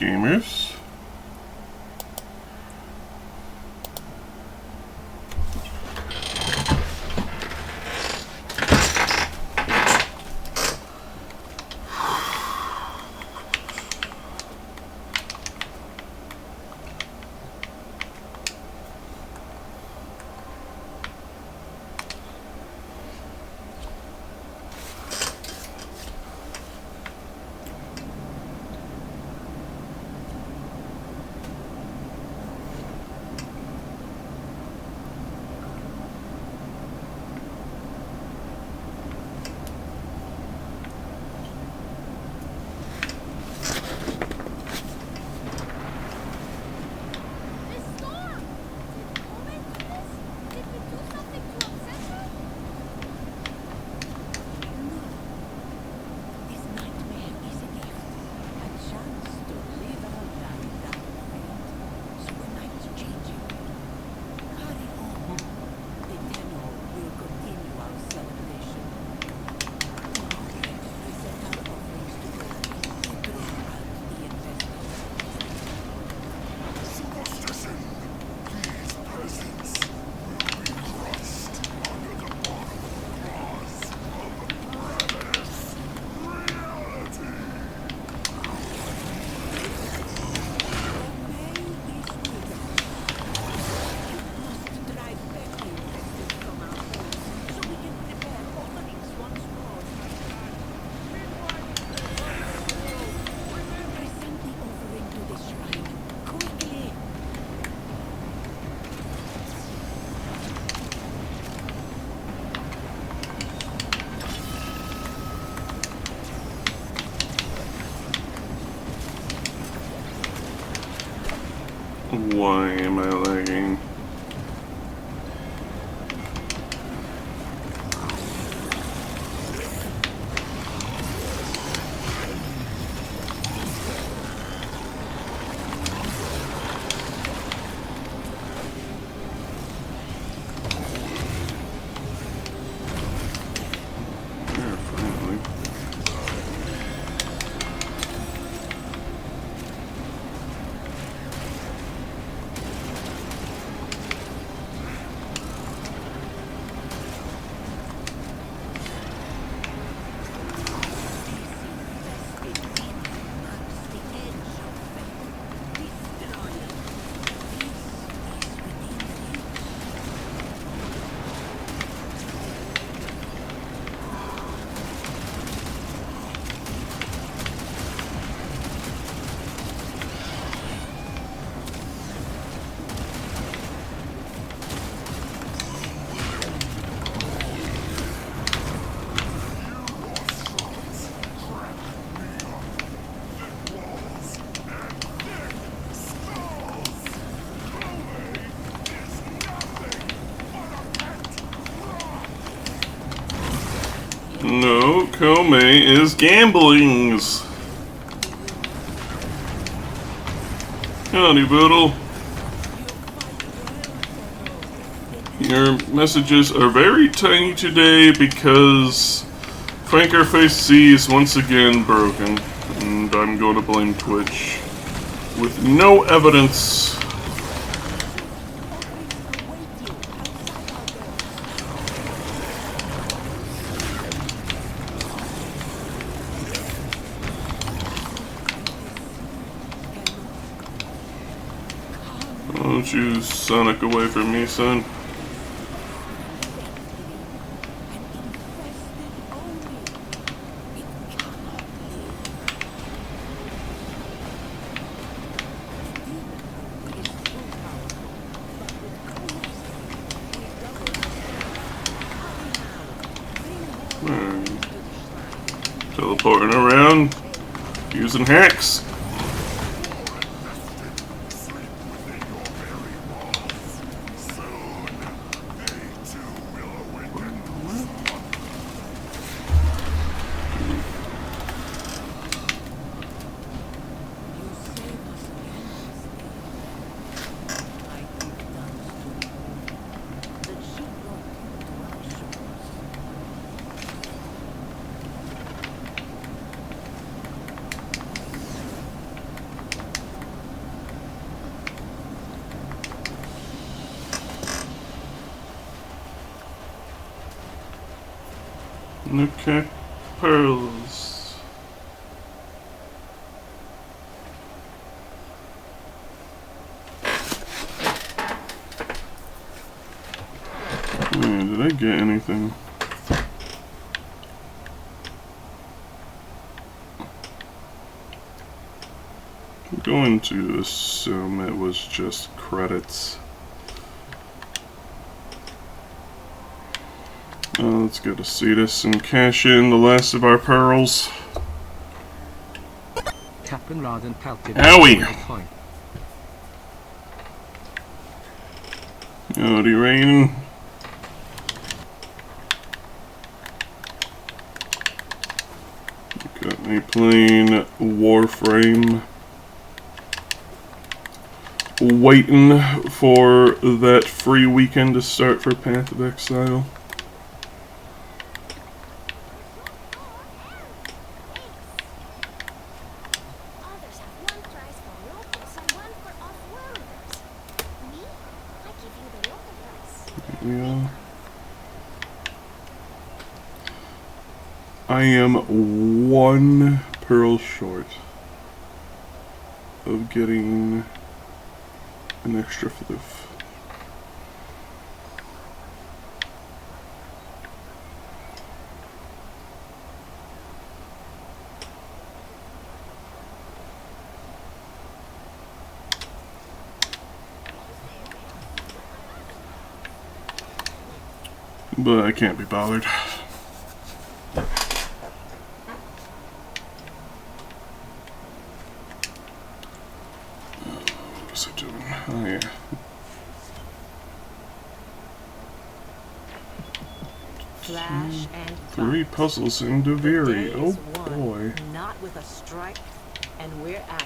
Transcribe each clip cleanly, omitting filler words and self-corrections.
Gamers. Why am I lagging? No, Komei is gamblings. Howdy, Boodle. Your messages are very tiny today because Frankerface C is once again broken, and I'm going to blame Twitch with no evidence. Don't you Sonic away from me, son. Teleporting around, using hacks. Okay, pearls. Man, did I get anything? I'm going to assume it was just credits. Let's go to Cetus and cash in the last of our pearls. Owie! Howdy, Rain. Got me playing Warframe. Waiting for that free weekend to start for Path of Exile. Yeah. I am 1 pearl short of getting an extra floof. But I can't be bothered. What was I doing? Oh yeah. Flash and 3 puzzles in Deviri. Oh boy. Not with a strike, and we're out.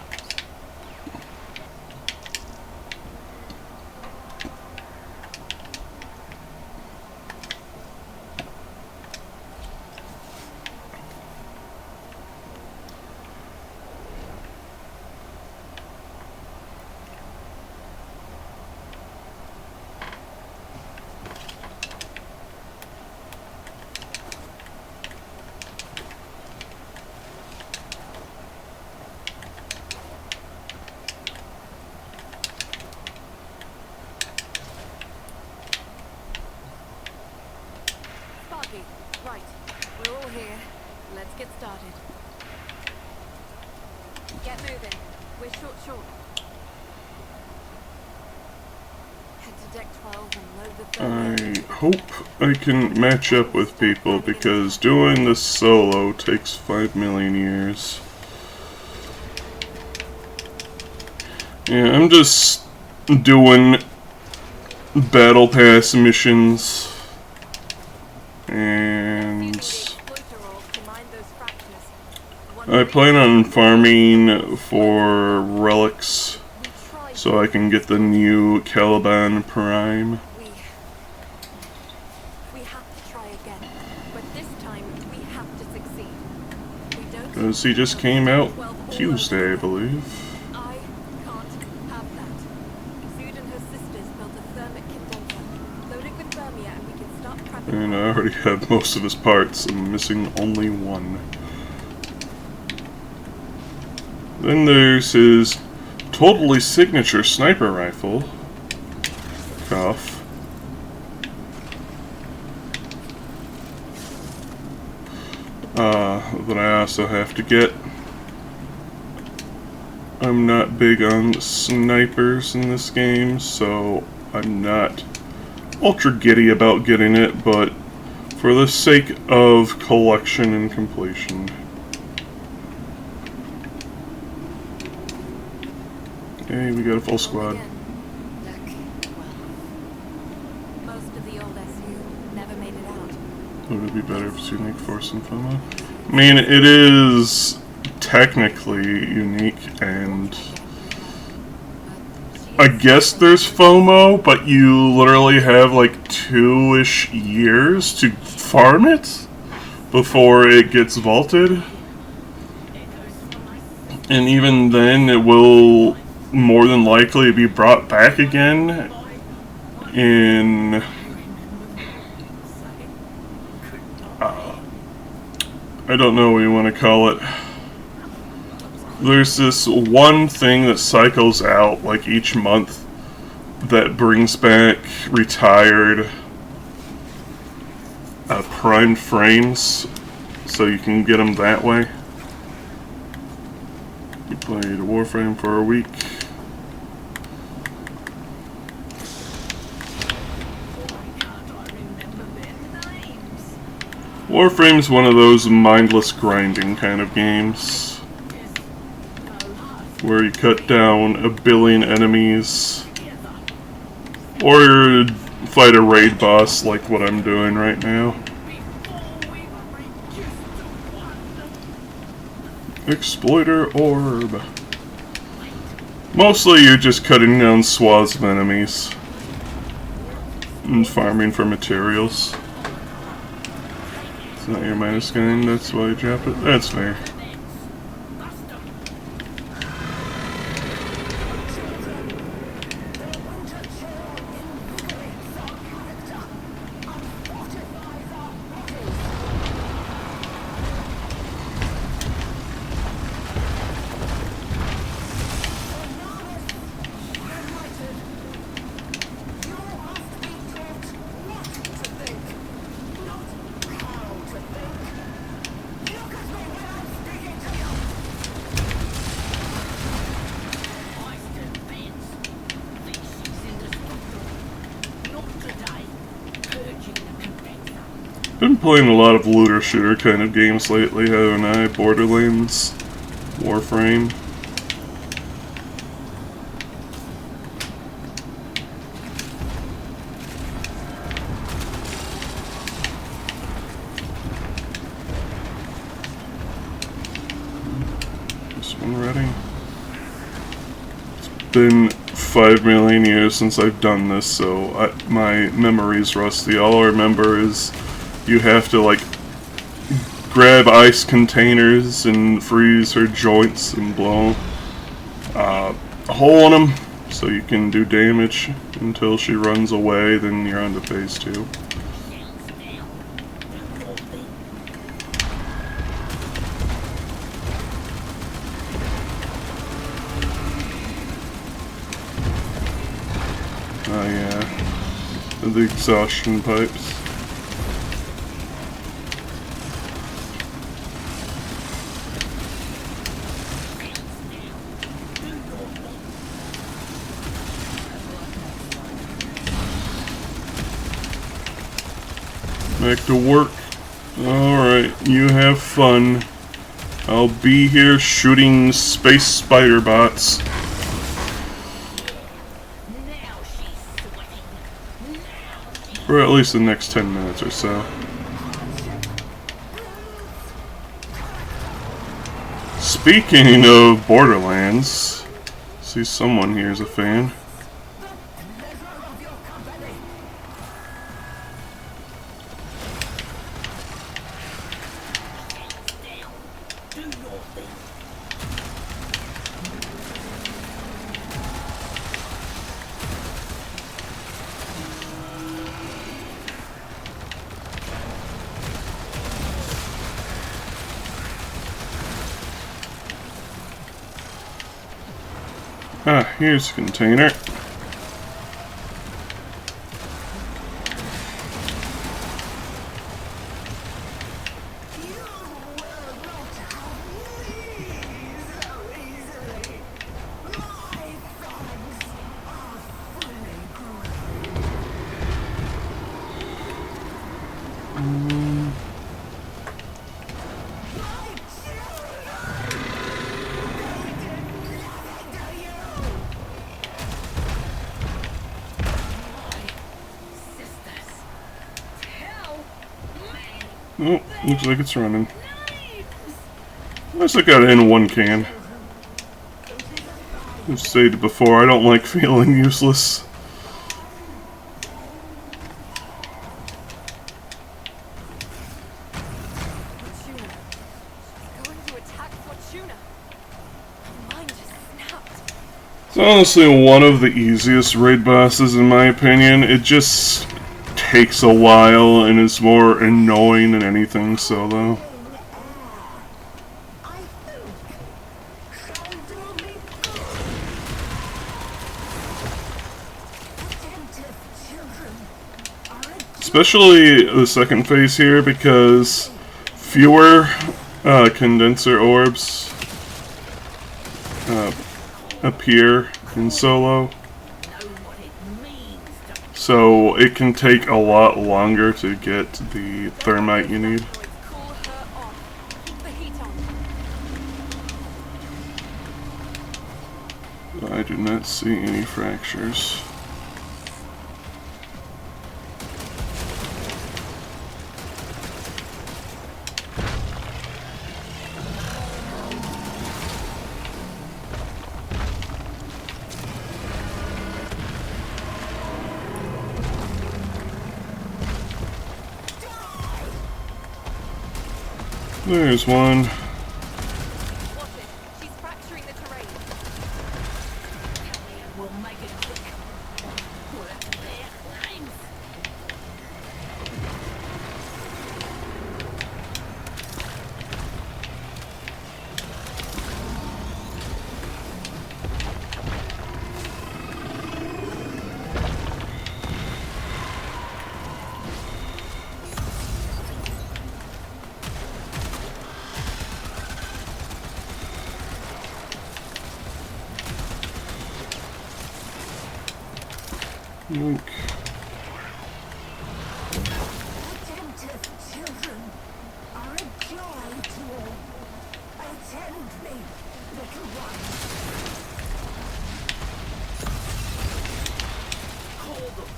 Right, we're all here. Let's get started. Get moving. We're short. Head to deck 12 and load the I hope I can match up with people because doing this solo takes 5 million years. Yeah, I'm just doing battle pass missions and I plan on farming for relics so I can get the new Caliban Prime. We have to try again, but this time we have to succeed. We don't Because he just came out Tuesday, I believe. I can't have that. Zood and her sisters built a thermic condenser. Load it with thermia and we can start prepping. And I already have most of his parts. I'm missing only one. Then there's his totally signature sniper rifle. Cough. That I also have to get. I'm not big on snipers in this game, so I'm not ultra giddy about getting it, but for the sake of collection and completion. Hey, we got a full squad. Most of the old SU never made it out. Would it be better if it's unique force and FOMO? I mean, it is technically unique, and I guess there's FOMO, but you literally have like 2-ish years to farm it before it gets vaulted. And even then, it will more than likely be brought back again I don't know what you want to call it. There's this one thing that cycles out like each month that brings back retired primed frames, so you can get them that way. You played Warframe for a week. Warframe's one of those mindless grinding kind of games where you cut down a billion enemies or fight a raid boss like what I'm doing right now. Exploiter orb. Mostly you're just cutting down swaths of enemies and farming for materials. It's not your minus gun, that's why you drop it. That's fair. Been playing a lot of looter shooter kind of games lately, haven't I? Borderlands, Warframe. This one ready? It's been 5 million years since I've done this, so my memory's rusty. All I remember is you have to, like, grab ice containers and freeze her joints and blow a hole in them so you can do damage until she runs away, then you're on to phase 2. Oh yeah, the exhaustion pipes. Back to work. Alright, you have fun. I'll be here shooting space spider bots. For at least the next 10 minutes or so. Speaking of Borderlands, see someone here is a fan. Ah, here's a container. Oh, looks like it's running. Unless I got it in one can. I've said it before, I don't like feeling useless. It's honestly one of the easiest raid bosses in my opinion. It just takes a while and is more annoying than anything, so though. especially the second phase here, because fewer condenser orbs appear in solo. So it can take a lot longer to get the thermite you need. Cool her off. Keep the heat on. I do not see any fractures. There's one. Watch it. She's fracturing the terrain. We'll make it quick. Put up their flames. Yoink. Attentive children are a joy to all. Attend me, little ones. Call them.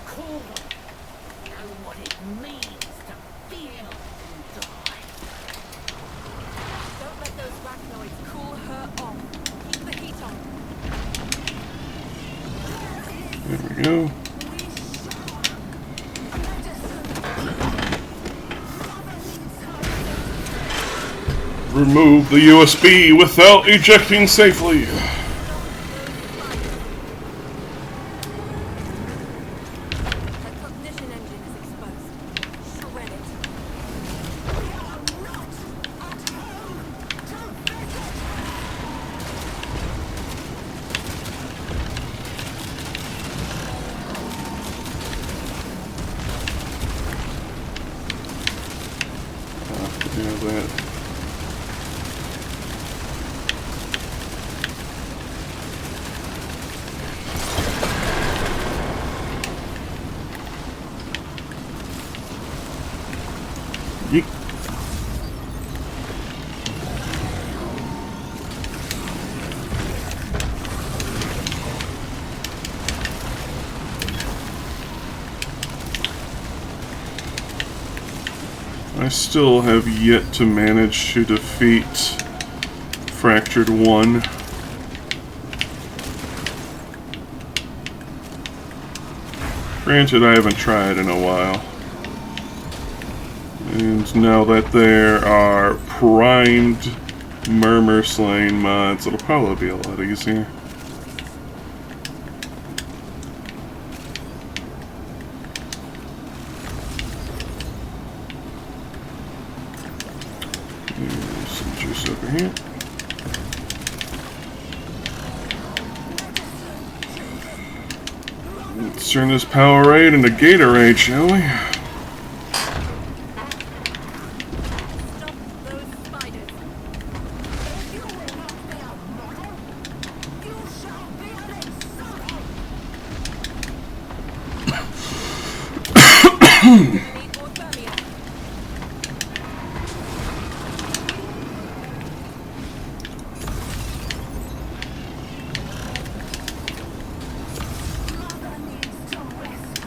Call them. Know what it means to feel and die. Don't let those arachnoids cool her off. Keep the heat on. There we go. Remove the USB without ejecting safely. The cognition engine is exposed. Shred it. Yeah, that. Yeet. I still have yet to manage to defeat Fractured 1. Granted, I haven't tried in a while. And now that there are primed Murmur Slaying mods, it'll probably be a lot easier. There's some juice over here. Let's turn this Powerade into Gatorade, shall we? Stop those spiders. If you will not be a model, you shall be an example. Need Warframe. Mother needs to rest.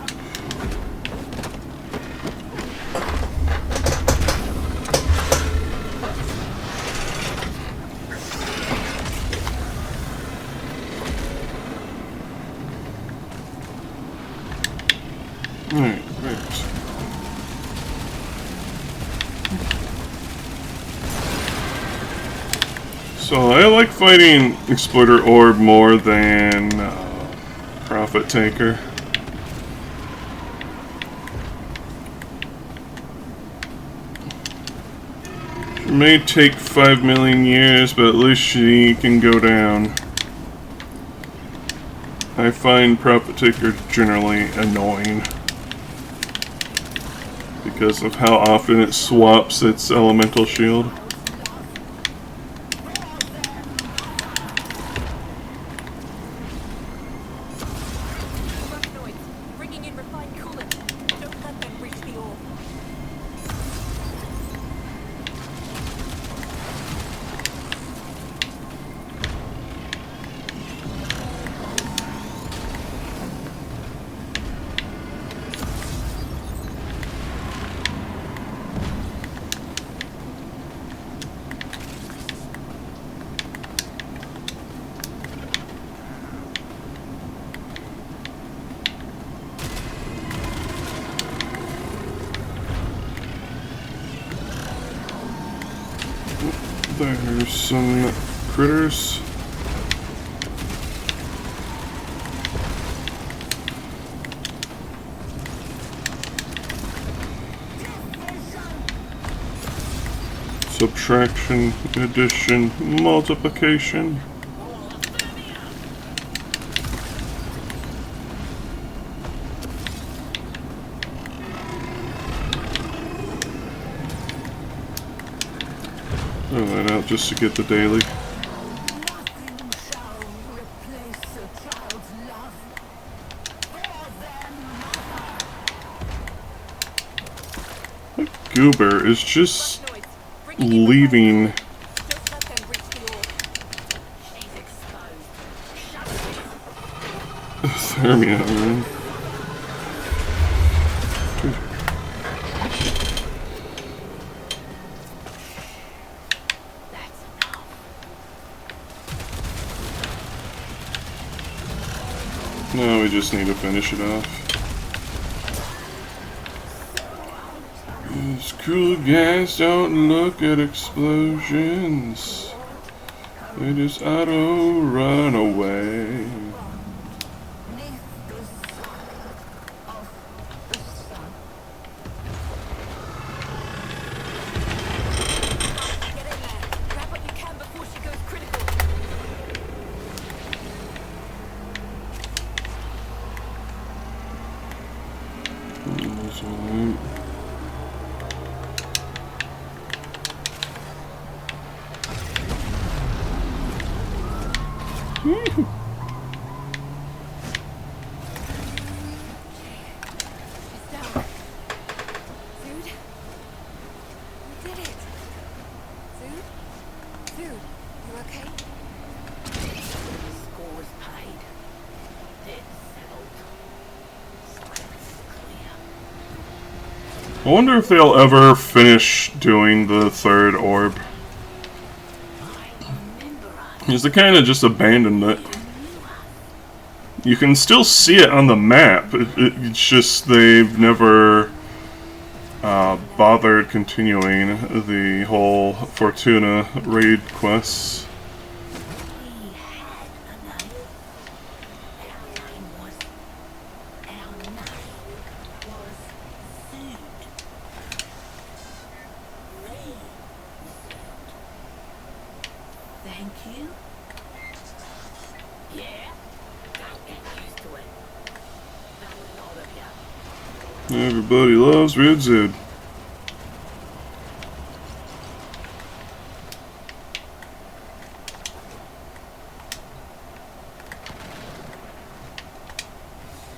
Alright, right. So I like fighting Exploiter Orb more than Profit Taker. It may take 5 million years, but at least she can go down. I find Profit Taker generally annoying. because of how often it swaps its elemental shield. Arachnoids, bringing in refined coolant. Don't let them reach the orb. There's some critters. Subtraction, addition, multiplication. Throw that out just to get the daily. Nothing shall replace a child's love for their mother. That goober is just Arachnoids, bringing in leaving. refined coolant. Don't let them reach the orb. She's exposed. Shut it. Thermia, man. That's enough. No, we just need to finish it off. These cool guys don't look at explosions. They just auto run away. Neath the sun of the sun. Get in there. Grab what you can before she goes critical. That's alright. She's down. Dude? We did it. Dude? Dude, you okay? Scores paid. Debt settled. Strength clear. I wonder if they'll ever finish doing the third orb. I remember us. Because they kind of just abandoned it. You can still see it on the map. It's just they've never bothered continuing the whole Fortuna raid quests. We had a name. Our name was. Food. Thank you. Yeah? Don't get used to it. Not a lot of you. Everybody loves Red Zed.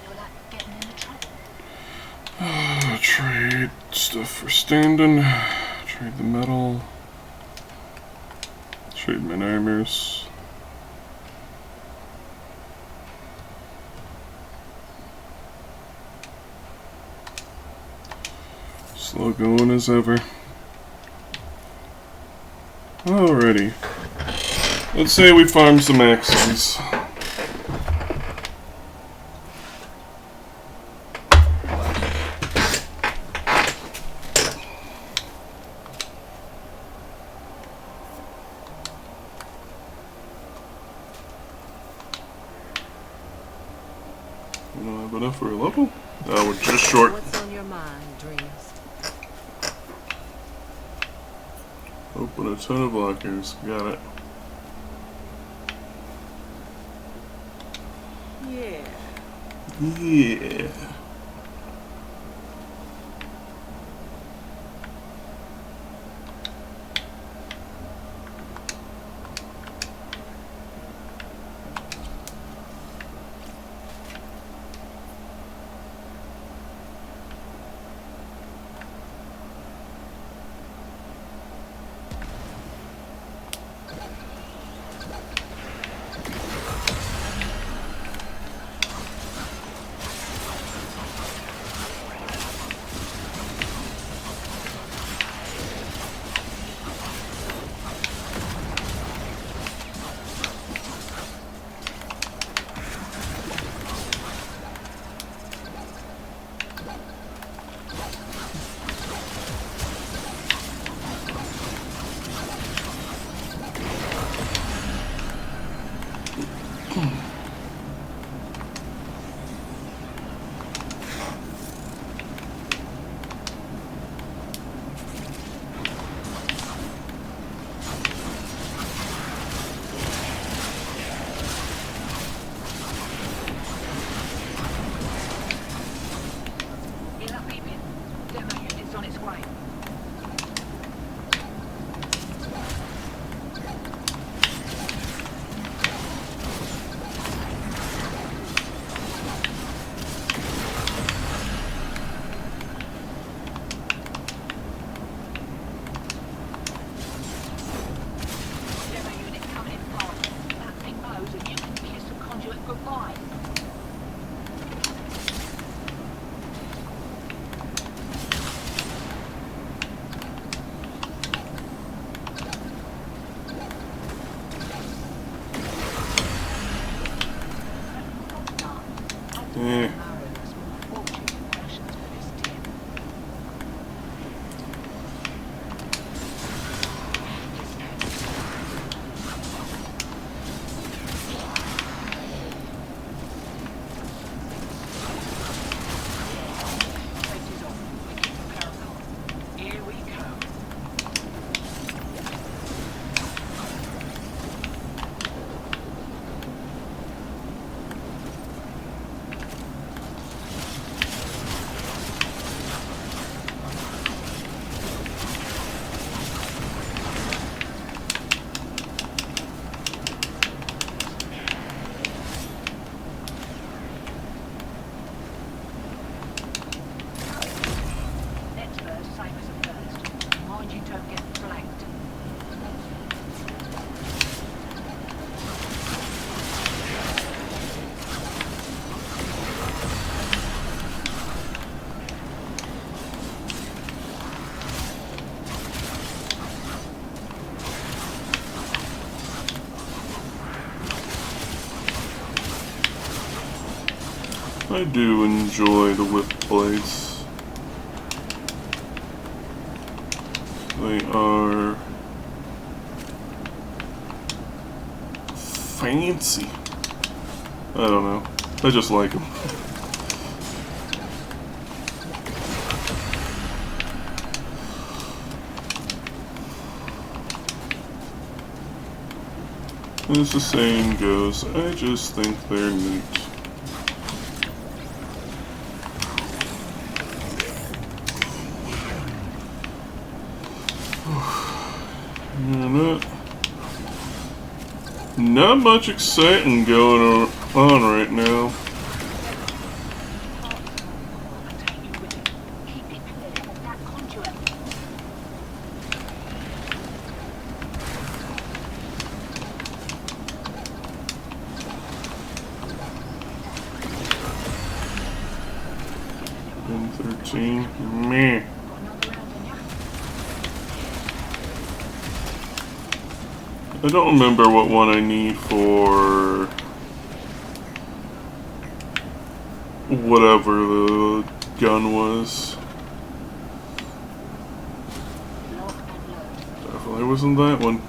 Feel like getting into trouble. Trade stuff for standing. Trade the metal. Trade my armors. Slow going as ever. Alrighty. Let's say we farm some axes. We don't have enough for a level? Oh, we're just short. What's on your mind, Dreams? Open a ton of lockers. Got it. Yeah. Yeah. Eh. I do enjoy the whip blades. They are fancy. I don't know. I just like them. As the saying goes, I just think they're neat. Not much exciting going on right now. M13, meh. I don't remember what one I need for whatever the gun was. Definitely wasn't that one.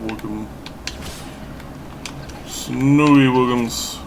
Woogum. Snowy woogums.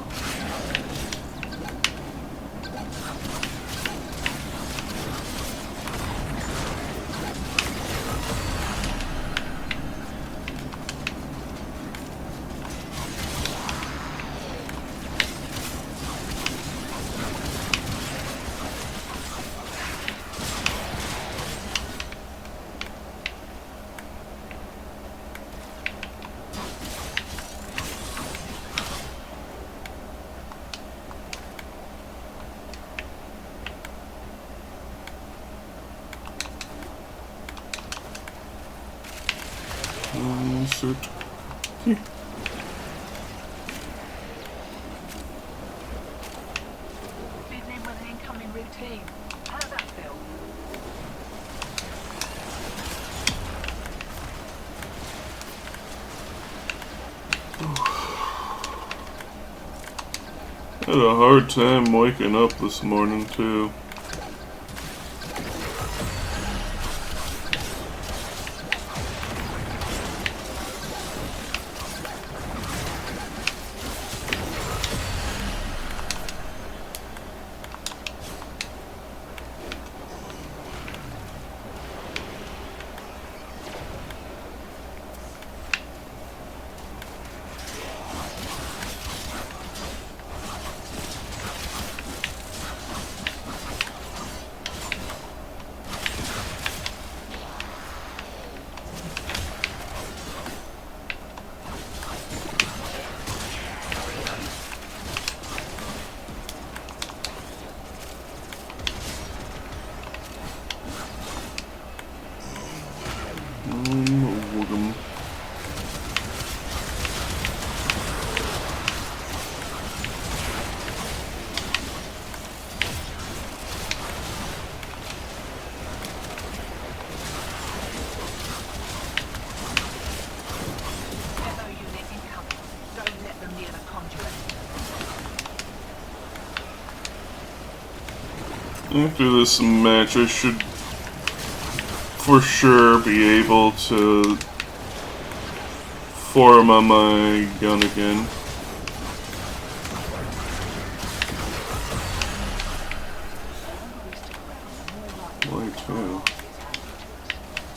Insert. Fitting in with an incoming routine. How does that feel? Had a hard time waking up this morning too. Welcome. Demo unit incoming. Don't let them near the conduit. After this match, I should for sure be able to form on my gun again. Why too?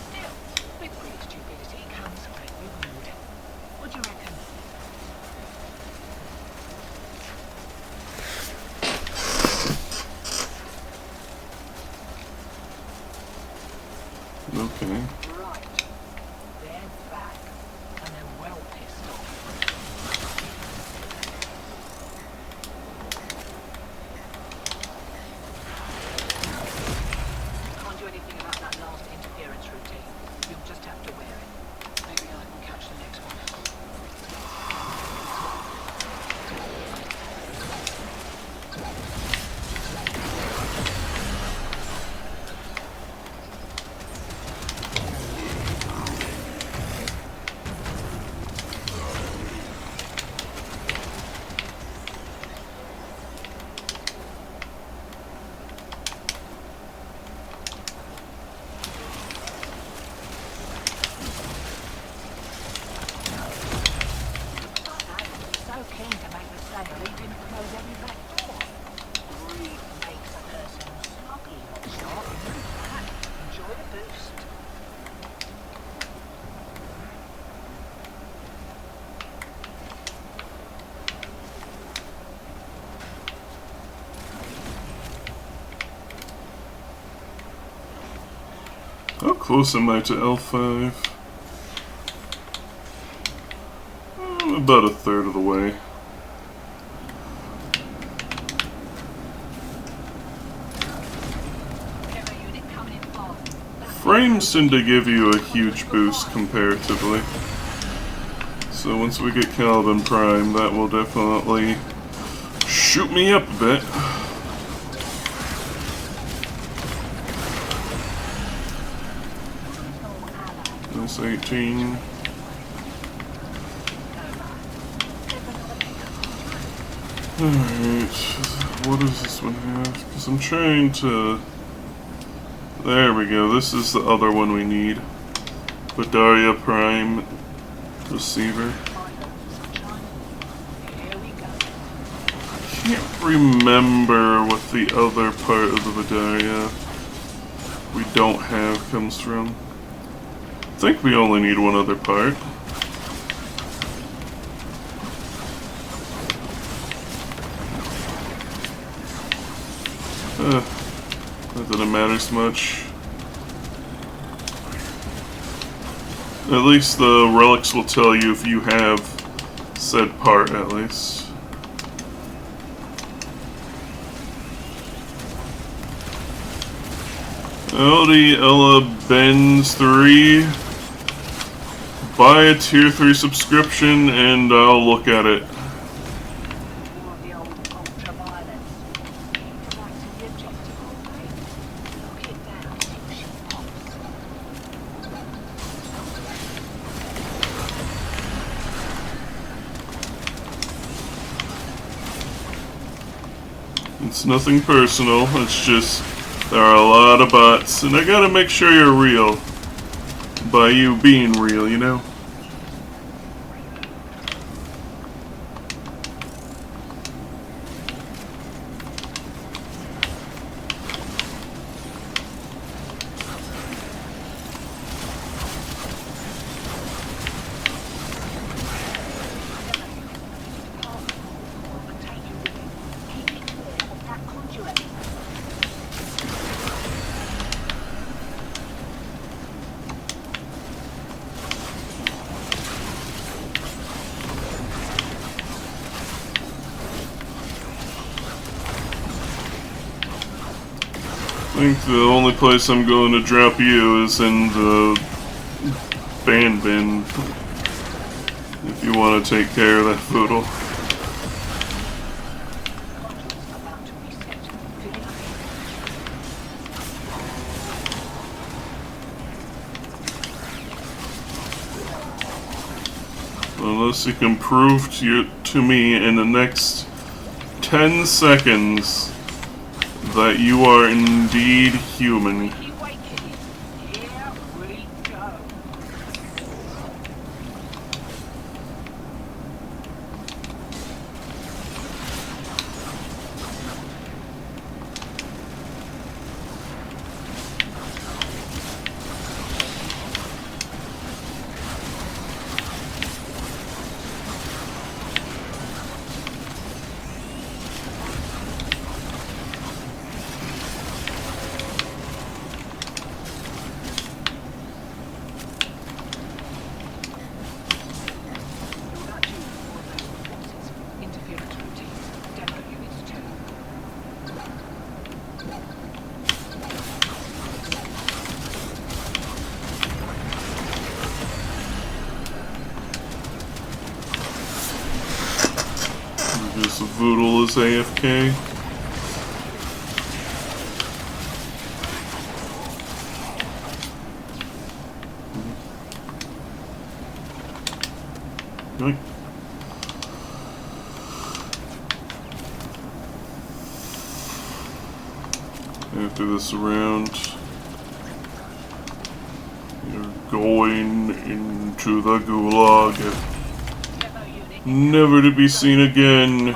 Still, with great stupidity comes great reward. What do you reckon? Okay. Right. They're back. And they're well pissed off. Can't do anything about that last interference routine. You'll just have to wear it. Maybe I can catch the next one. So keen to make the sale, he didn't close every back door. Greed makes a person snuggy, not sharp. Enjoy the boost. How close am I to L5? About a third of the way. Demo unit coming in fast. Frames tend to give you a huge boost comparatively. So once we get Calvin Prime, that will definitely shoot me up a bit. That's 18. Alright, what does this one have? Because I'm trying to... There we go, this is the other one we need. Badaria Prime Receiver. Here we go. Can't remember what the other part of the Badaria we don't have comes from. I think we only need one other part. Not that it matters much. At least the relics will tell you if you have said part, at least. Audi Ella Benz 3. Buy a tier 3 subscription and I'll look at it. More of the old ultraviolence. Interacting the objective, okay? Knock it down till she pops. It's nothing personal, it's just there are a lot of bots, and I gotta make sure you're real. By you being real, you know? I think the only place I'm going to drop you is in the ban bin. If you want to take care of that poodle. Unless you can prove to me in the next 10 seconds that you are indeed human. Keep waking. Here we go. This Voodle is AFK. Right. After this round, you're going into the gulag, never to be seen again.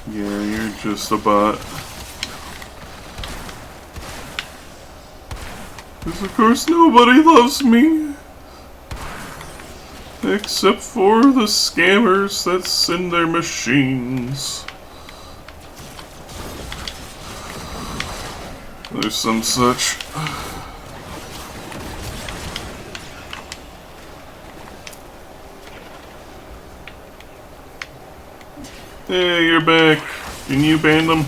Yeah, you're just a bot. Because of course nobody loves me. Except for the scammers that send their machines. There's some such. Hey, you're back. Can you ban them?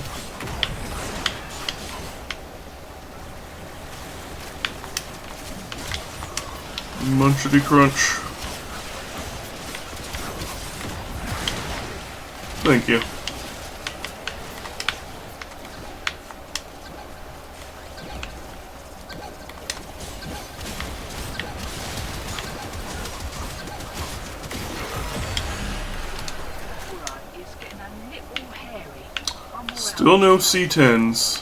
Munchity crunch. Thank you. Still no C10s.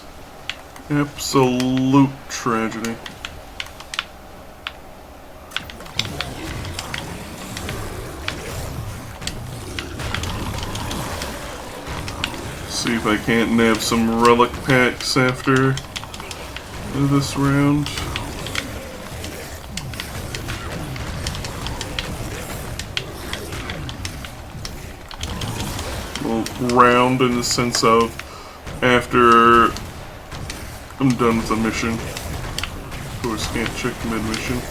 Absolute tragedy. See if I can't nab some relic packs after this round. Well, round in the sense of after I'm done with the mission. Of course, can't check mid-mission.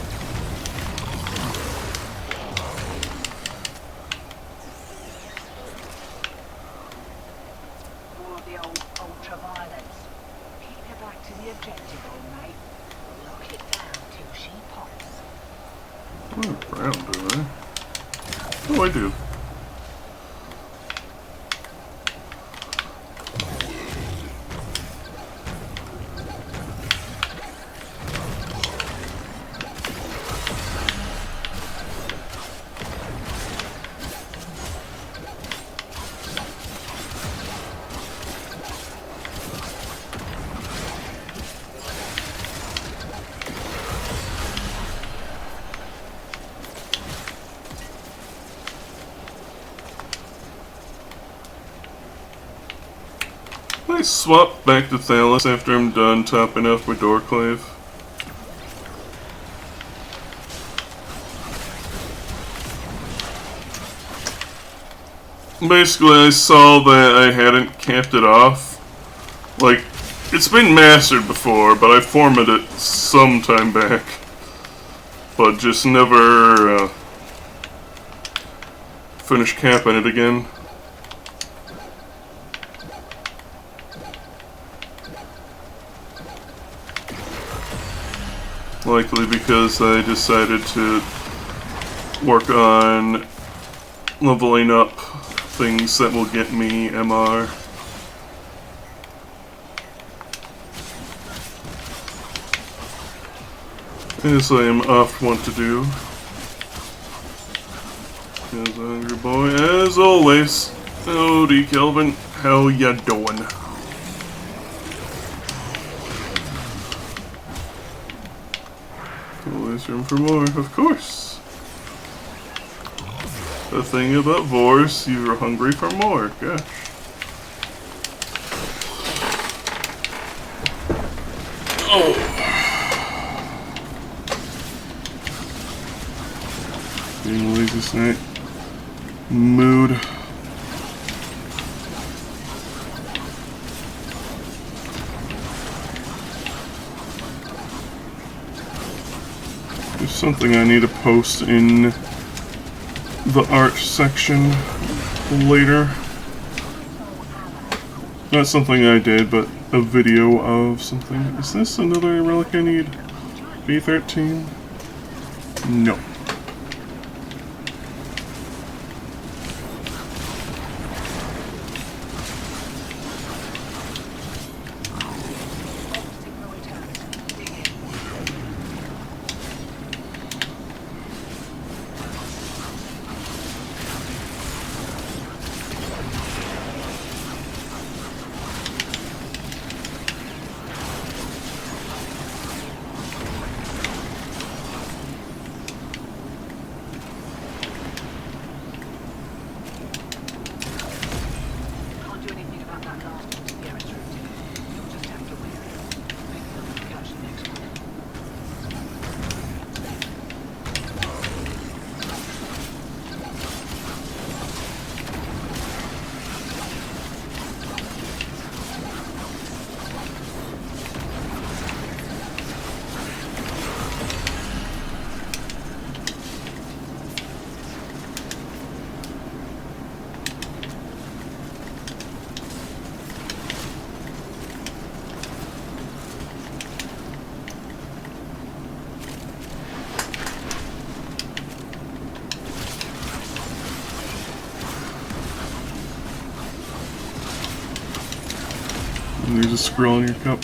Oh, brown, do I? Oh, I do. I swap back to Thalos after I'm done topping off my Doorclave. Basically, I saw that I hadn't capped it off. Like, it's been mastered before, but I formatted it some time back. But just never finished capping it again. Likely because I decided to work on leveling up things that will get me MR. As I am oft wont to do. As a hungry boy, as always. Howdy, Kelvin. How ya doing? Always room for more, of course. The thing about Vors, you're hungry for more, gosh. Oh. Being lazy tonight. Mood. There's something I need to post in the art section later. Not something I did, but a video of something. Is this another relic I need? B13? No. There's a scroll in your cup.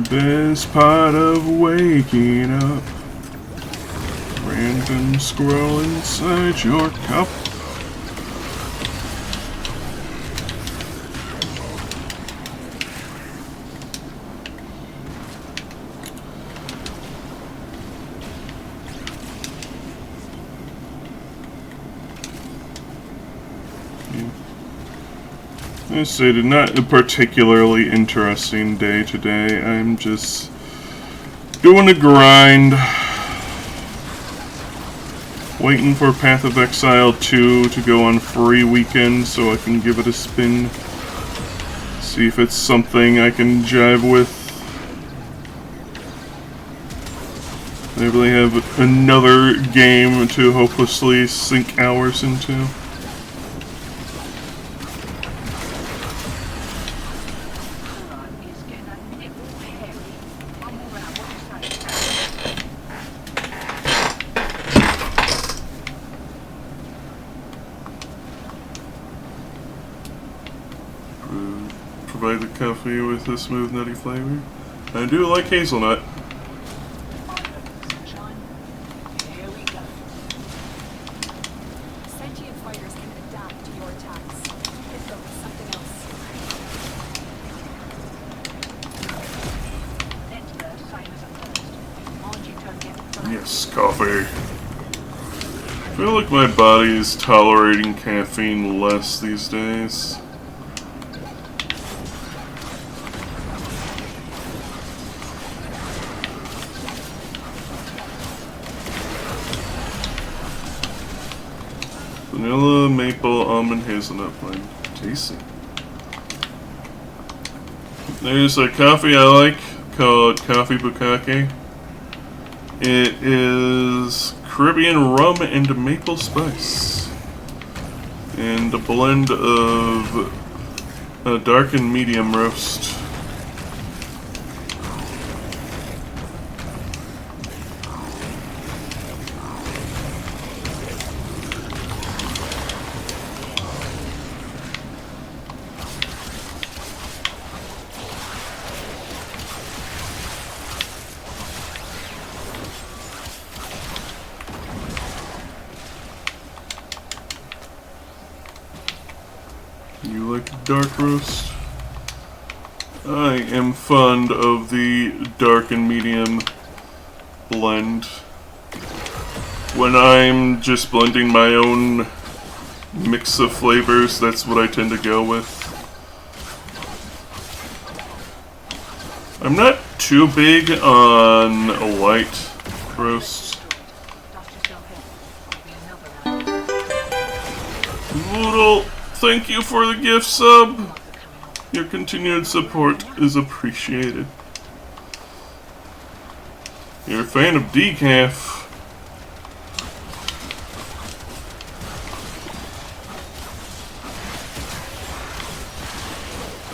Best part of waking up. Random scroll inside your cup. I stated, not a particularly interesting day today. I'm just doing a grind. Waiting for Path of Exile 2 to go on free weekend so I can give it a spin. See if it's something I can jive with. Maybe they have another game to hopelessly sink hours into. provide the coffee with a smooth, nutty flavor. I do like hazelnut. Sunshine. Here we go. Sentient fighters can adapt to your attacks. Hit them with something else. Next burst, same as a first. Mind you don't get burned. Yes, coffee. I feel like my body is tolerating caffeine less these days. Vanilla, maple, almond, hazelnut blend. Tasty. There's a coffee I like called Coffee Bukkake. It is Caribbean rum and maple spice. And a blend of a dark and medium roast. You like dark roast? I am fond of the dark and medium blend. When I'm just blending my own mix of flavors, that's what I tend to go with. I'm not too big on a light roast. Dust yourself in. I'll be another round. Noodle, thank you for the gift sub. Your continued support is appreciated. You're a fan of decaf.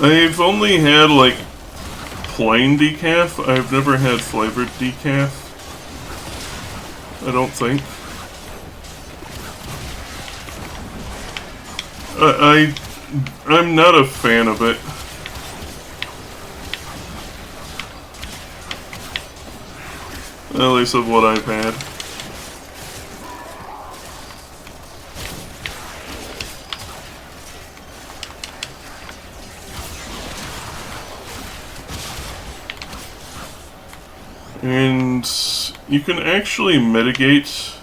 I've only had like plain decaf. I've never had flavored decaf. I don't think. I'm not a fan of it. At least of what I've had. And you can actually mitigate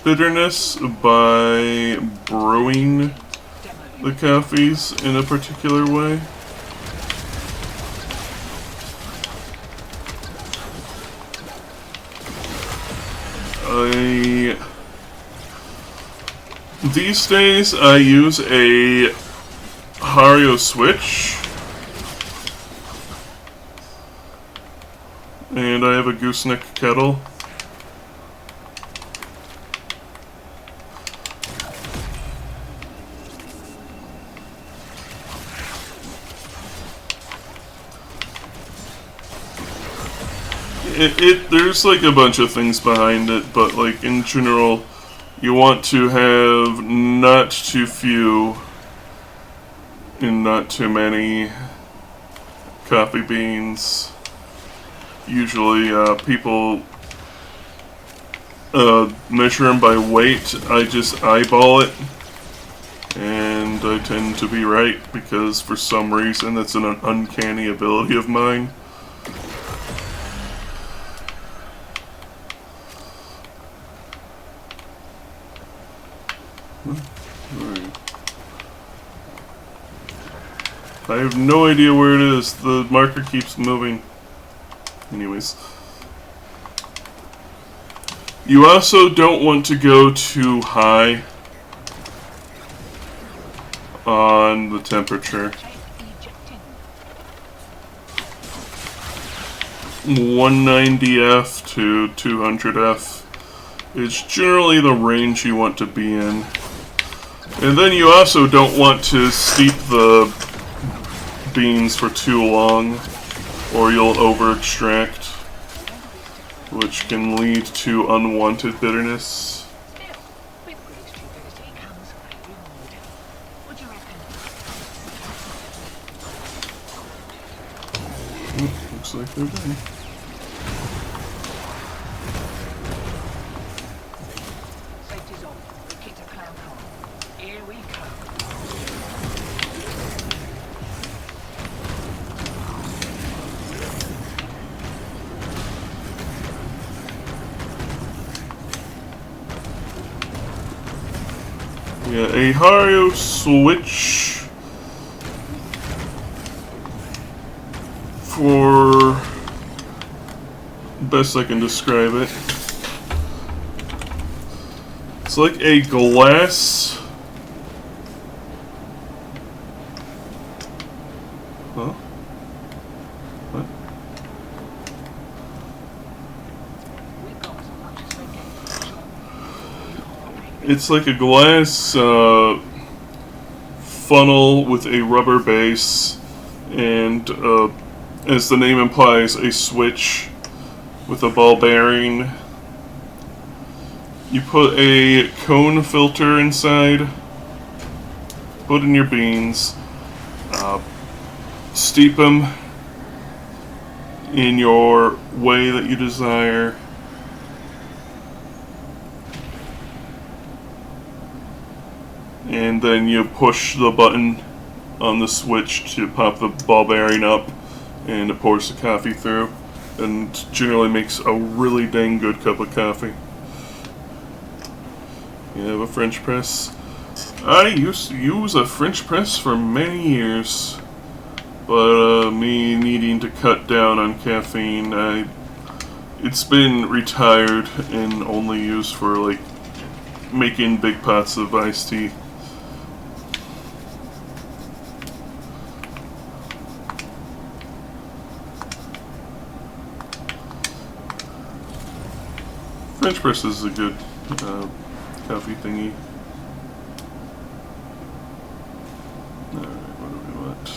bitterness by brewing the coffees in a particular way. These days I use a Hario switch, and I have a gooseneck kettle. There's like a bunch of things behind it, but like in general, you want to have not too few and not too many coffee beans. Usually people measure them by weight. I just eyeball it, and I tend to be right because for some reason that's an uncanny ability of mine. I have no idea where it is. The marker keeps moving. Anyways. You also don't want to go too high on the temperature. 190F to 200F is generally the range you want to be in. And then you also don't want to steep the beans for too long, or you'll over-extract, which can lead to unwanted bitterness. Still, with great stupidity comes great reward. What do you reckon? like they're done. Safety's on. We kicked a clown car. Here we come. Yeah, a Hario switch for best I can describe it. It's like a glass. Huh? What? We've got as much as they gave us. It's like a glass funnel with a rubber base, and as the name implies, a switch with a ball bearing. You put a cone filter inside, put in your beans, steep them in your way that you desire. And then you push the button on the switch to pop the ball bearing up, and it pours the coffee through, and generally makes a really dang good cup of coffee. You have a French press. I used to use a French press for many years, but me needing to cut down on caffeine, it's been retired and only used for like making big pots of iced tea. French press is a good coffee thingy. Alright, what do we want?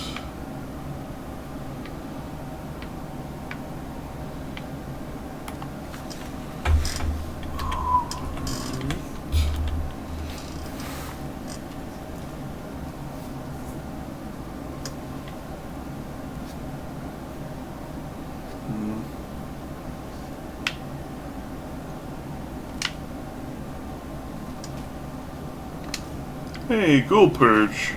Hey, Gold Purge.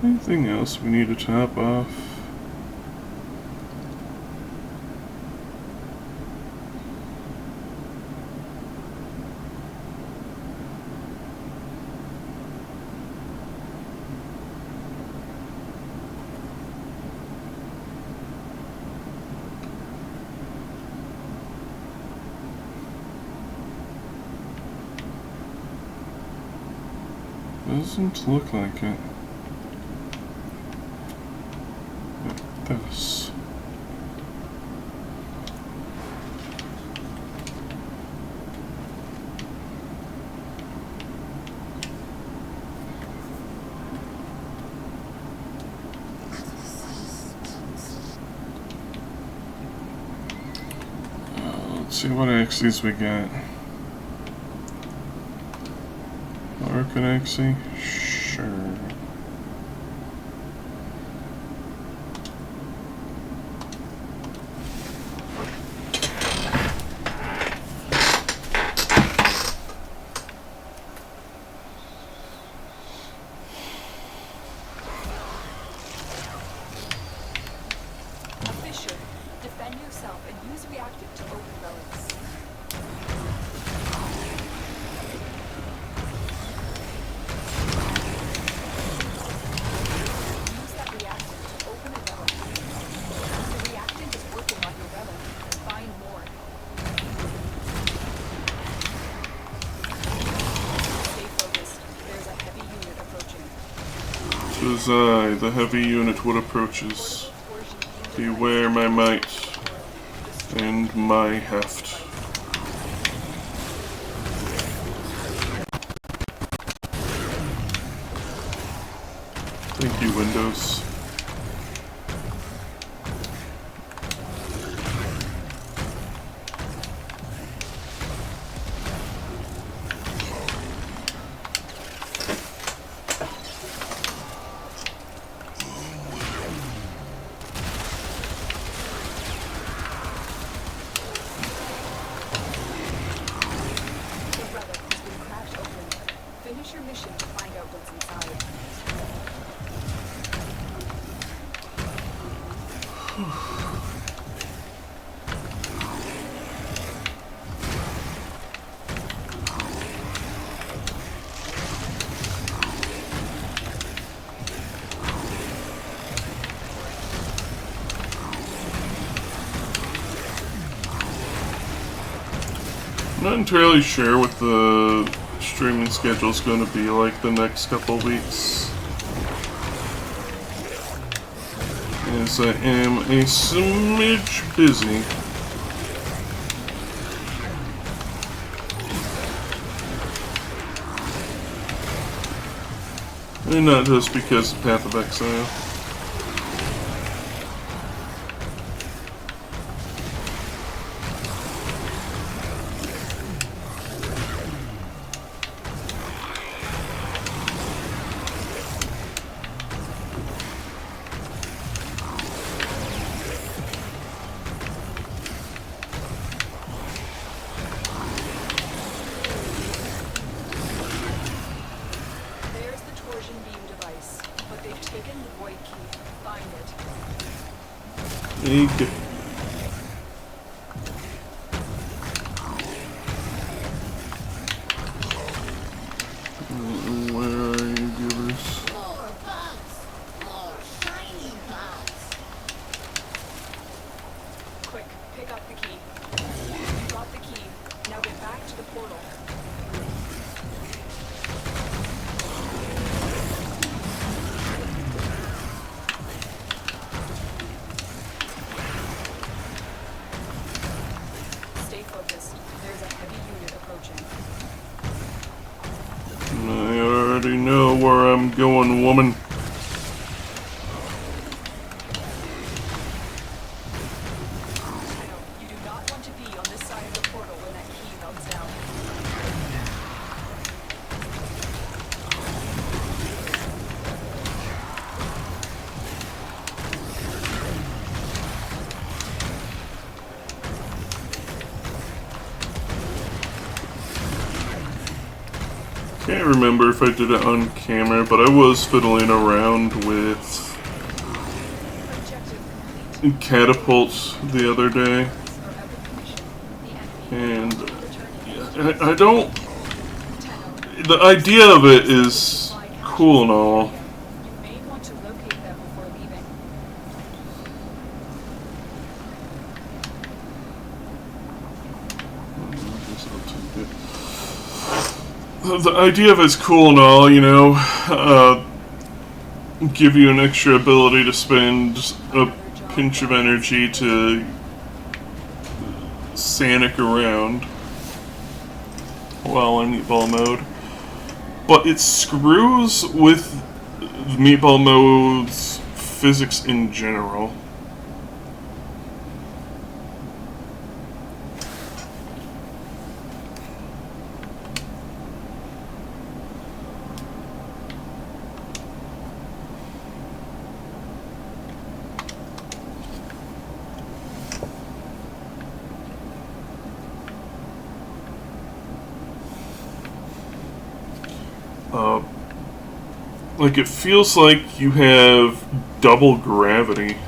Anything else we need to top off? Doesn't look like it. This. Let's see what axes we got. Arcan axis? Sure. Defend yourself and use reactive to open relics. 'Tis I, the heavy unit, what approaches. Beware my might and my heft. Thank you, Windows. Finish your mission to find out what's inside. I'm not entirely sure what the streaming schedule is going to be like the next couple weeks, as I am a smidge busy. And not just because of Path of Exile. Eek. Where are you, givers? More bugs! More shiny bugs! Quick, pick up the key. You got the key. Now get back to the portal. Stay focused. There's a heavy unit approaching. I already know where I'm going, woman. You do not want to be on this side of the portal when that key melts down. Can't remember if I did it on camera, but I was fiddling around with Objective complete. catapults the other day, Are out of commission. The enemy and returning. I don't. The idea of it is cool and all. You may want to locate them before leaving. The idea of it's cool and all, you know. Give you an extra ability to spend a pinch of energy to Sanic around while in meatball mode. But it screws with the meatball mode's physics in general. Like, it feels like you have double gravity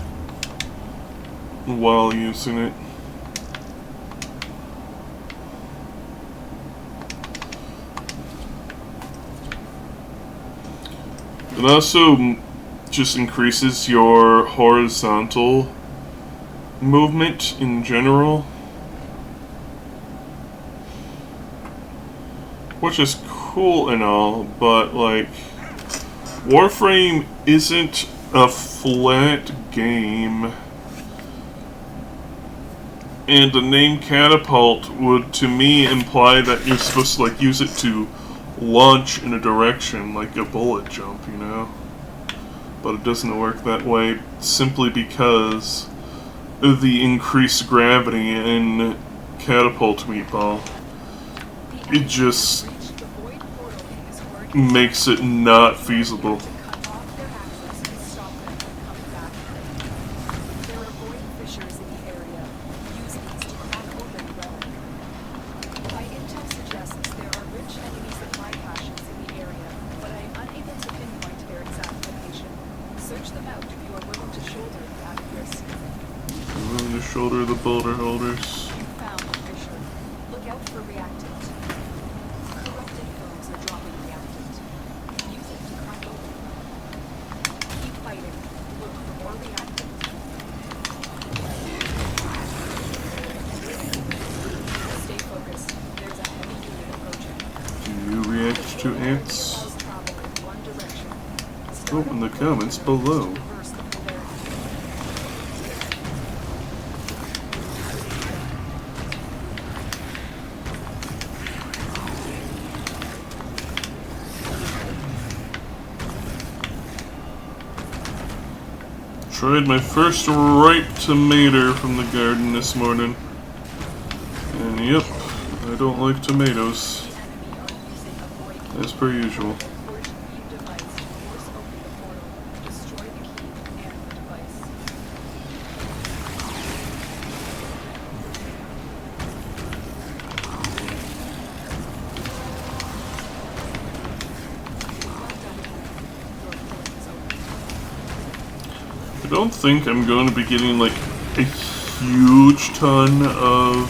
while using it. It also just increases your horizontal movement in general, which is cool and all, but like Warframe isn't a flat game. And the name catapult would, to me, imply that you're supposed to, like, use it to launch in a direction, like a bullet jump, you know? But it doesn't work that way, simply because of the increased gravity in catapult meatball. It just makes it not feasible. Shoulder the boulder holders. You found a fissure. Look out for reactant. Corrupted foes are dropping reactant. Use it to crack open. Keep fighting. Look for more reactant. Stay focused. There's a heavy unit approaching. Do you react to ants? Travel in one direction. Oh, in the comments below. Tried my first ripe tomato from the garden this morning. And yep, I don't like tomatoes. As per usual. I don't think I'm going to be getting like a huge ton of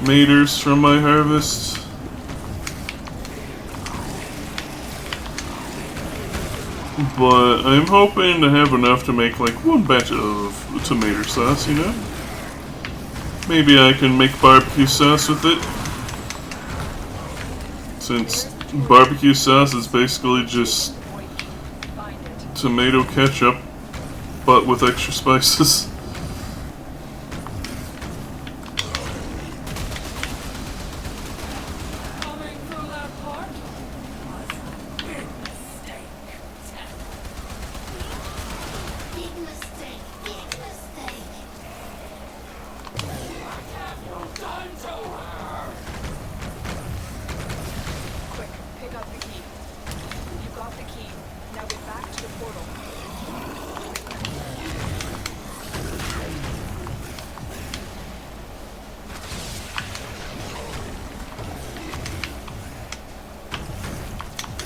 maters from my harvest. But I'm hoping to have enough to make like one batch of tomato sauce, you know? Maybe I can make barbecue sauce with it. Since barbecue sauce is basically just tomato ketchup, but with extra spices. Coming through that part was a big mistake. Big mistake, big mistake. What have you done to her? Quick, pick up the key. You got the key. Now get back to the portal.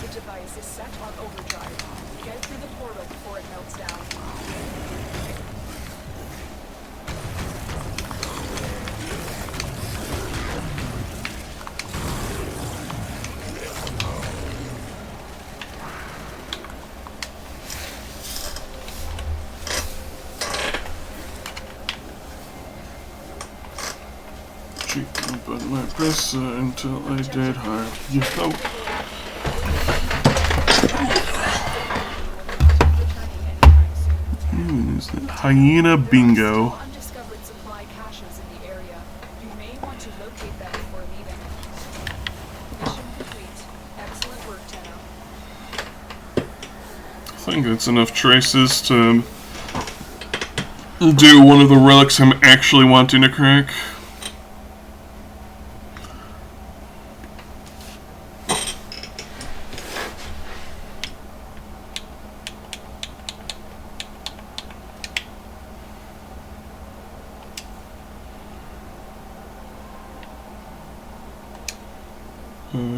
The device is set on overdrive. Get through the portal before it melts down. Chicken but my presser until I dead hard. Yo. Is that hyena bingo? Undiscovered supply caches in the area. You may want to locate them before leaving. Mission complete. Excellent work, Tenno. I think that's enough traces to do one of the relics I'm actually wanting to crack.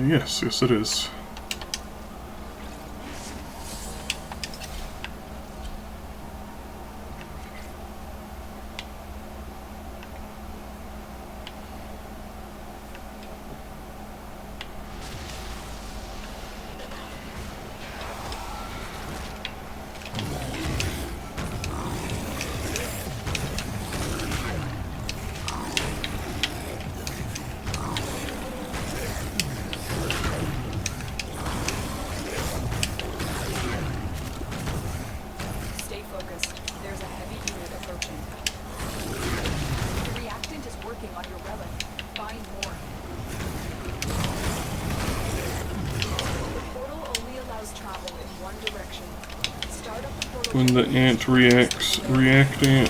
Yes it is. when the ant reacts, react ant.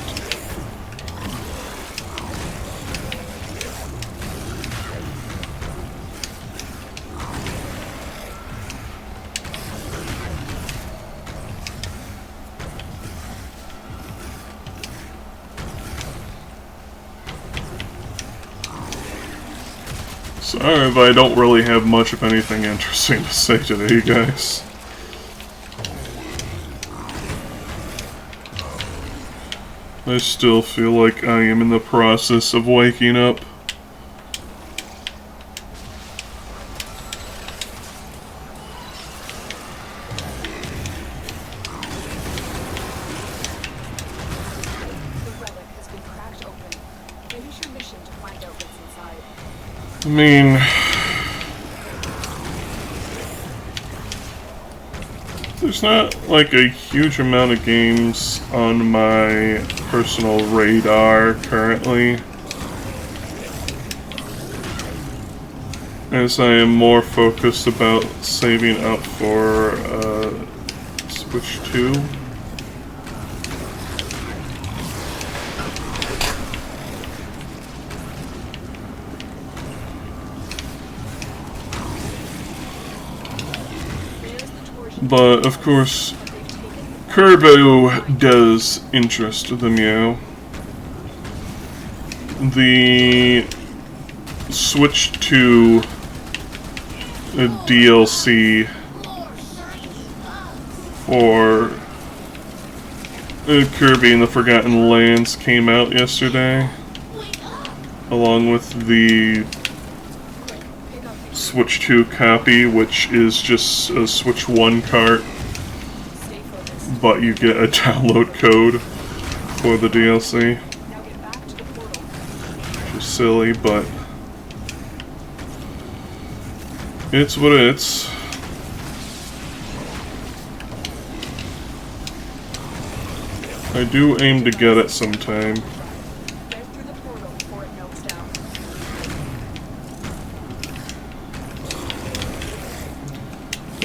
Sorry if I don't really have much of anything interesting to say today, guys. I still feel like I am in the process of waking up. The relic has been cracked open. Finish your mission to find out what's inside. I mean, there's not like a huge amount of games on my personal radar currently, as I am more focused about saving up for Switch 2. But, of course, Kirby does interest the Meow. The Switch 2 DLC for Kirby and the Forgotten Lands came out yesterday, along with the Switch 2 copy, which is just a Switch 1 cart, but you get a download code for the DLC. Which is silly, but it's what it's. I do aim to get it sometime.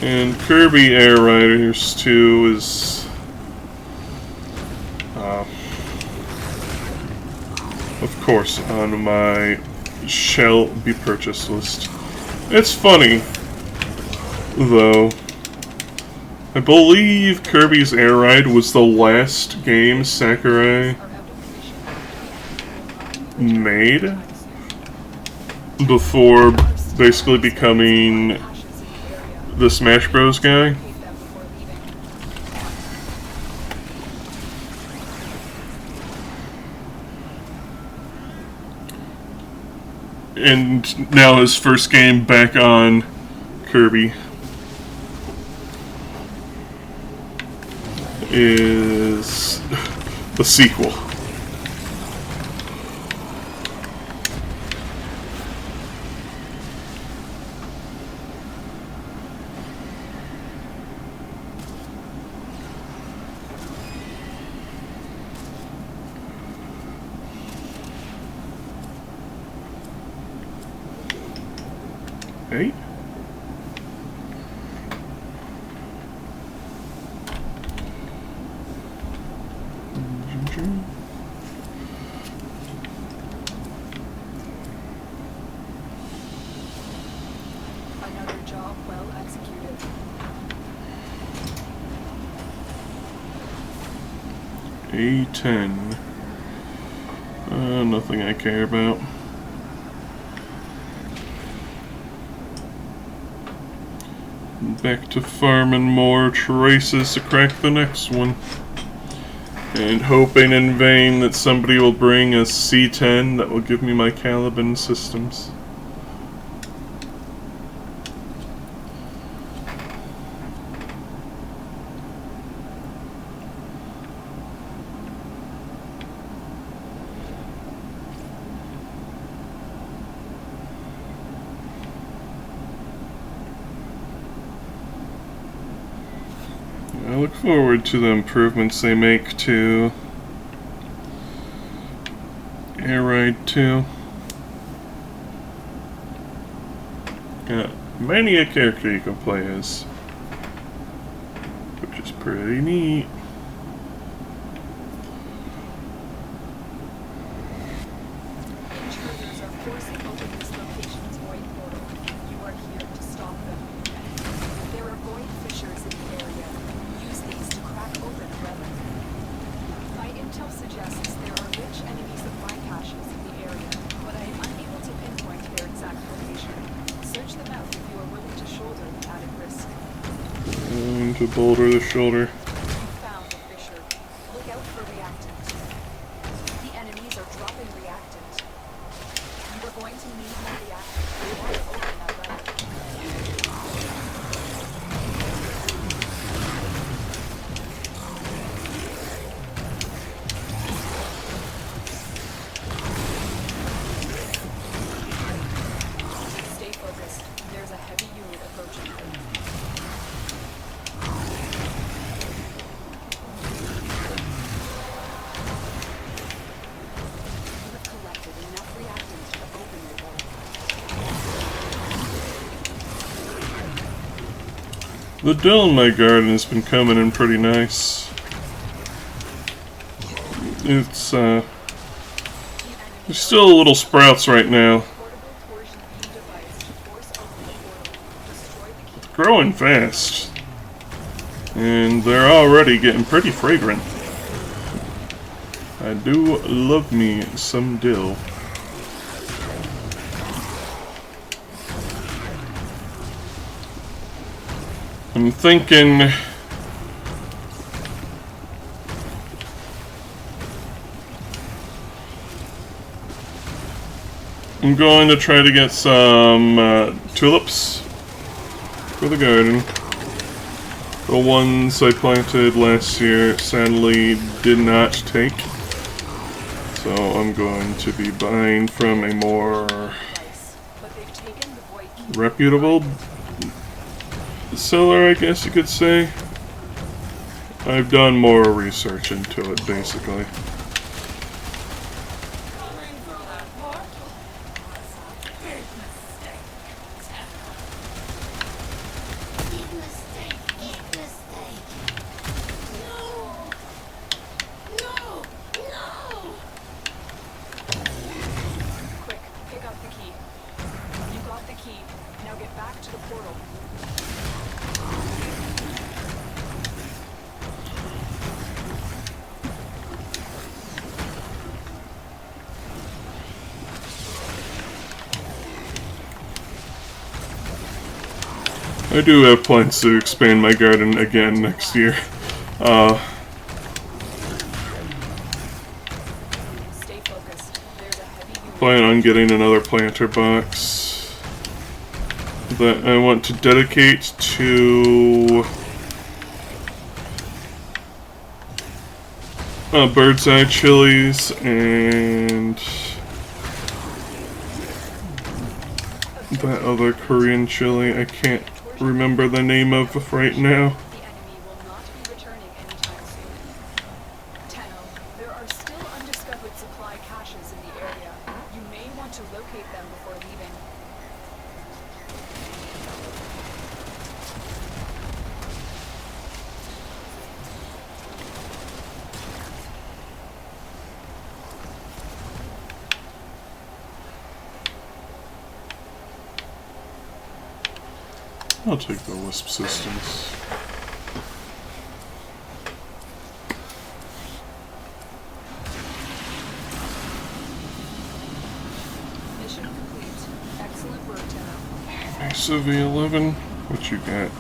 And Kirby Air Riders 2 is, of course, on my shall be purchased list. It's funny, though. I believe Kirby's Air Ride was the last game Sakurai made before basically becoming the Smash Bros. Guy. And now his first game back on Kirby is the sequel. Hey. Another job well executed. A10. Nothing I care about. Back to farming more traces to crack the next one. And hoping in vain that somebody will bring a C10 that will give me my Caliban systems. I look forward to the improvements they make to Air Ride 2. Got many a character you can play as, which is pretty neat. Going to boulder the shoulder. Found a fissure. Look out for reactant. The enemies are dropping reactant. You are going to need more reactant. You want to open that lever. Stay focused. There's a heavy unit approaching. Collected enough reactants to open the door. The dill in my garden has been coming in pretty nice. It's there's still little sprouts right now. Portable torsion beam device to force open the portal. Destroy the key. Growing fast. And they're already getting pretty fragrant. I do love me some dill. I'm thinking I'm going to try to get some tulips for the garden. The ones I planted last year sadly did not take. So I'm going to be buying from a more But they've taken the void key. reputable seller, I guess you could say. I've done more research into it, basically. Coming through that portal was a big mistake. Big mistake, big mistake. No! No! No! Quick, pick up the key. You got the key. Now get back to the portal. I do have plans to expand my garden again next year. Stay focused. There's a heavy unit. Plan on getting another planter box that I want to dedicate to bird's eye chilies and that other Korean chili I can't remember the name of right now. The enemy will not be returning anytime soon. Tenno, there are still undiscovered supply caches in the area. You may want to locate them before leaving. I'll take the Wisp systems. Mission complete. Excellent work, Tenno. Mesa V11, what you got?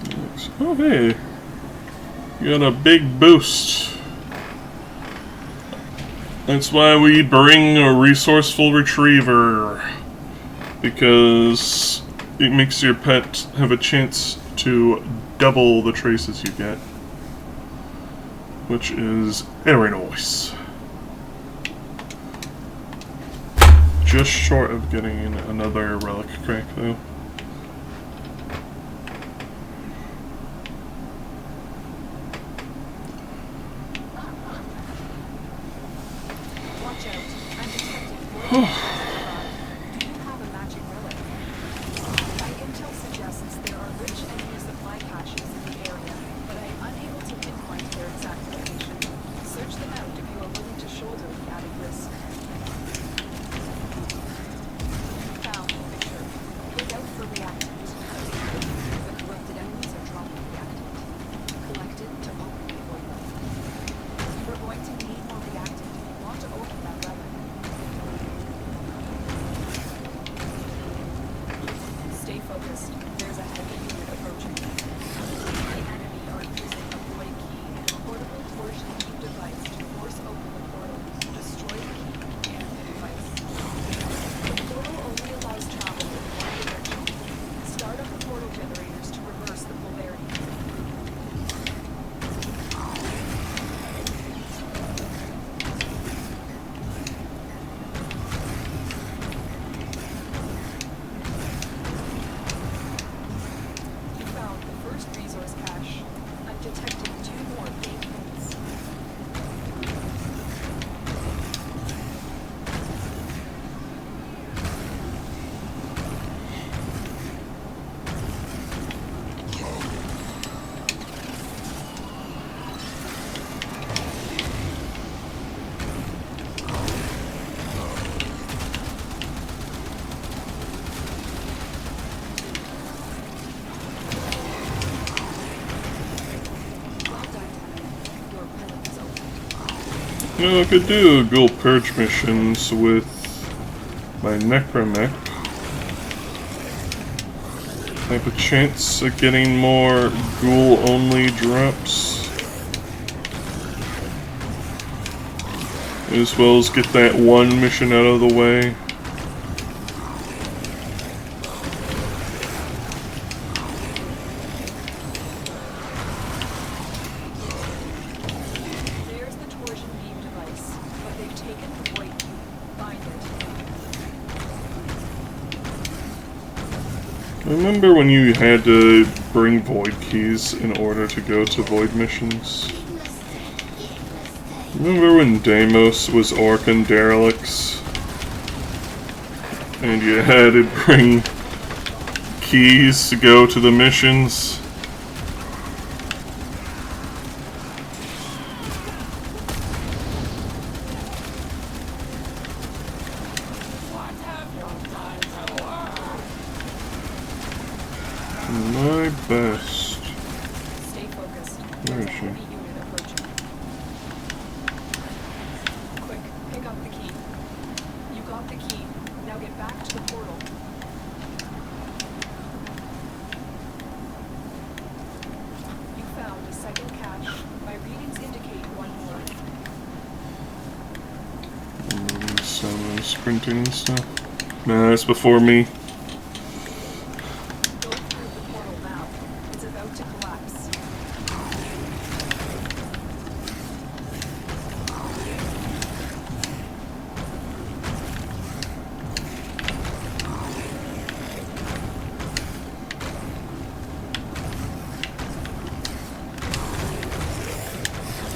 Yes. Oh hey, you got a big boost. That's why we bring a resourceful retriever, because it makes your pet have a chance to double the traces you get, which is very nice. Just short of getting another relic crack though. Watch out. I'm detecting void. Do you have a magic relic? My intel suggests there are rich enemy supply caches in the area, but I am unable to pinpoint their exact location. Search them out if you are willing to shoulder the added risk. Found the fissure. Look out for reactants. The corrupted enemies are dropping reactant. Collected to open the portal. You are going to need more reactant if you want to open that lever. You know, I could do ghoul purge missions with my necromech. I have a chance of getting more ghoul-only drops. As well as get that one mission out of the way. There's the torsion beam device, but they've taken the void key. Find it. Remember when you had to bring void keys in order to go to void missions? Remember when Deimos was Orc and Derelicts? And you had to bring keys to go to the missions? My best. Stay focused. Where There's is a she? heavy unit approaching. Quick, pick up the key. You got the key. Now get back to the portal. You found a second cache. My readings indicate one more. Some sprinting and stuff. Nah, that's before me. Go through the portal now. It's about to collapse.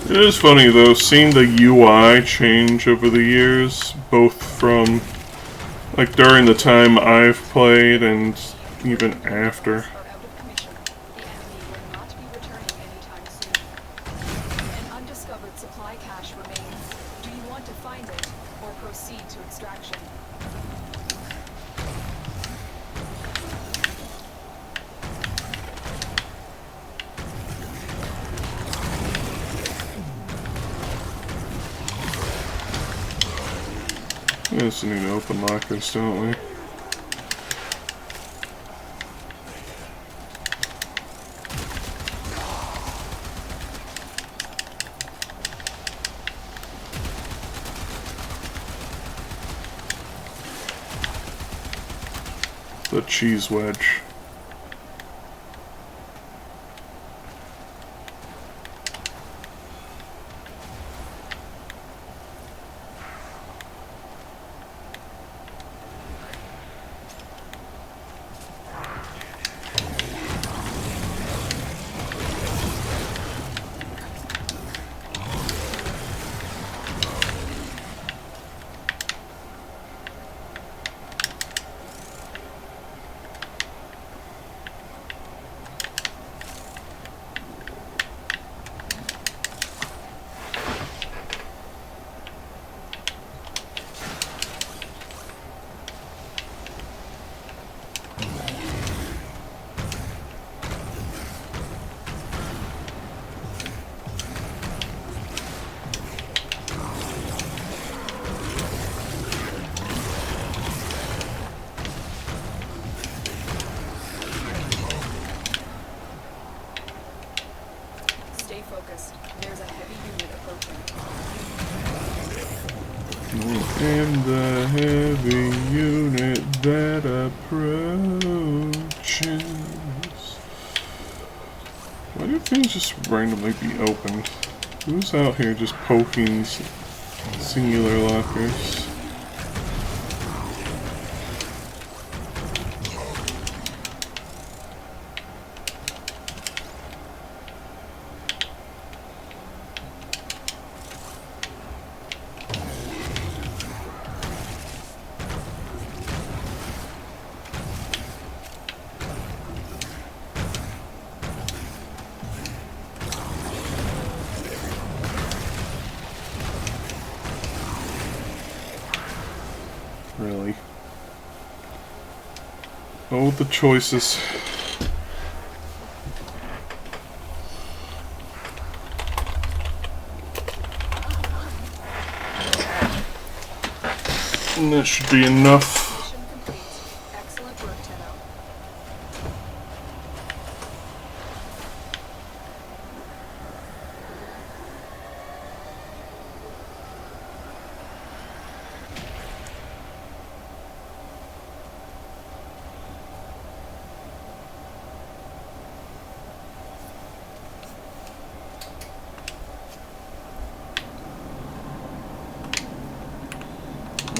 It is funny though, seeing the UI change over the years, both from like during the time I've played and even after. Are out of commission. The enemy will not be returning anytime soon. An undiscovered supply cache remains. Do you want to find it or proceed to extraction? We just need to open lockers, don't we? The cheese wedge. Stay focused. There's a heavy unit approaching. And the heavy unit that approaches. Why do things just randomly be opened? Who's out here just poking singular lockers? Really? Oh, the choices. And that should be enough. Mission complete. Excellent work, Tenno.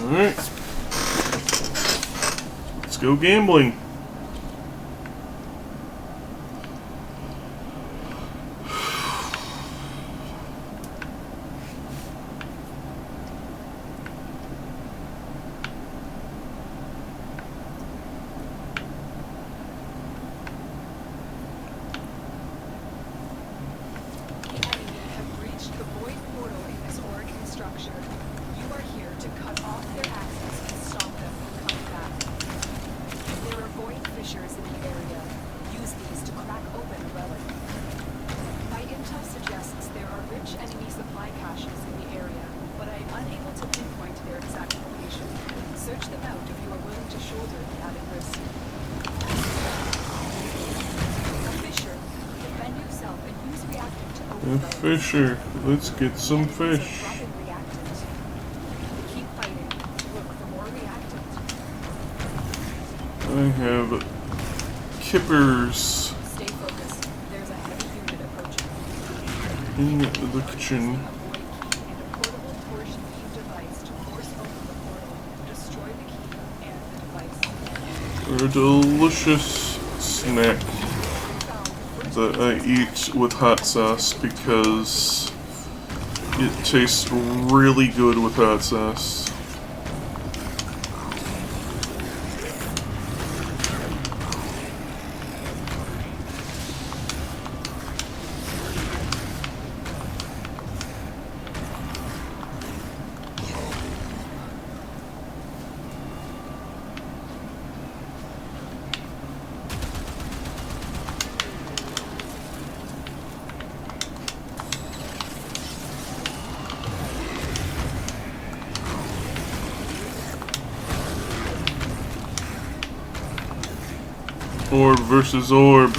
Alright. Let's go gambling. The enemy have breached the void portal in this Oregon structure. You are here to cut off their access and stop them from coming back. There are void fissures in the area. Use these to crack open a relic. My intel suggests there are rich enemy supply caches in the area, but I am unable to pinpoint their exact location. Search them out if you are willing to shoulder the added risk. A fissure. Defend yourself and use reactant to open A relics. fisher. Let's get some fish. Dropping reactant. Keep fighting. Look for more reactant. I have kippers Stay focused. There's a heavy unit approaching. in the kitchen. A void key and a portable torsion beam device to force open the portal. Destroy the key and the device. A delicious snack Found the first that I eat with hot sauce because it tastes really good with hot sauce. Orb versus orb.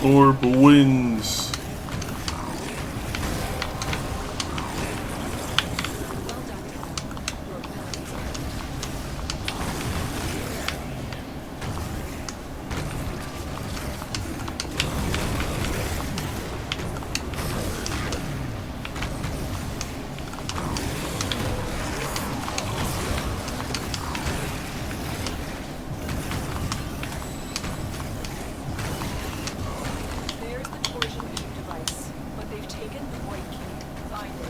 Orb wins. well done. Your abilities are There's the torsion beam device, but they've taken the void key. Find it.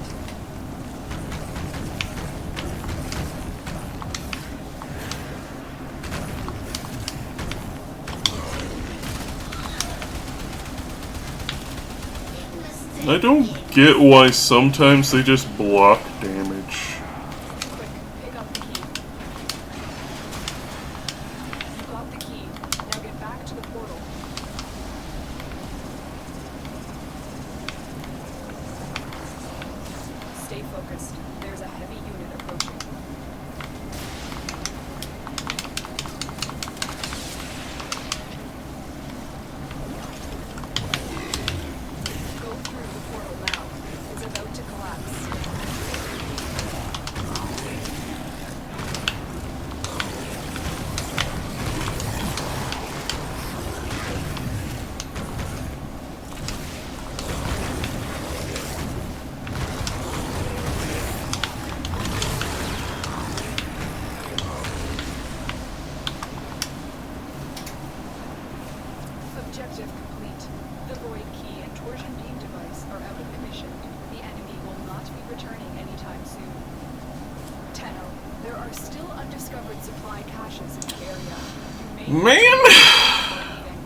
I don't get why sometimes they just block damage. Quick, pick up the key. You got the key. Now get back to the portal. Stay focused. There's a heavy unit approaching. Go through the portal now. It's about to collapse. Objective complete. The void key and torsion beam device are out of commission. The enemy will not be returning anytime soon. Tenno, there are still undiscovered supply caches in the area. You may Man! before leaving.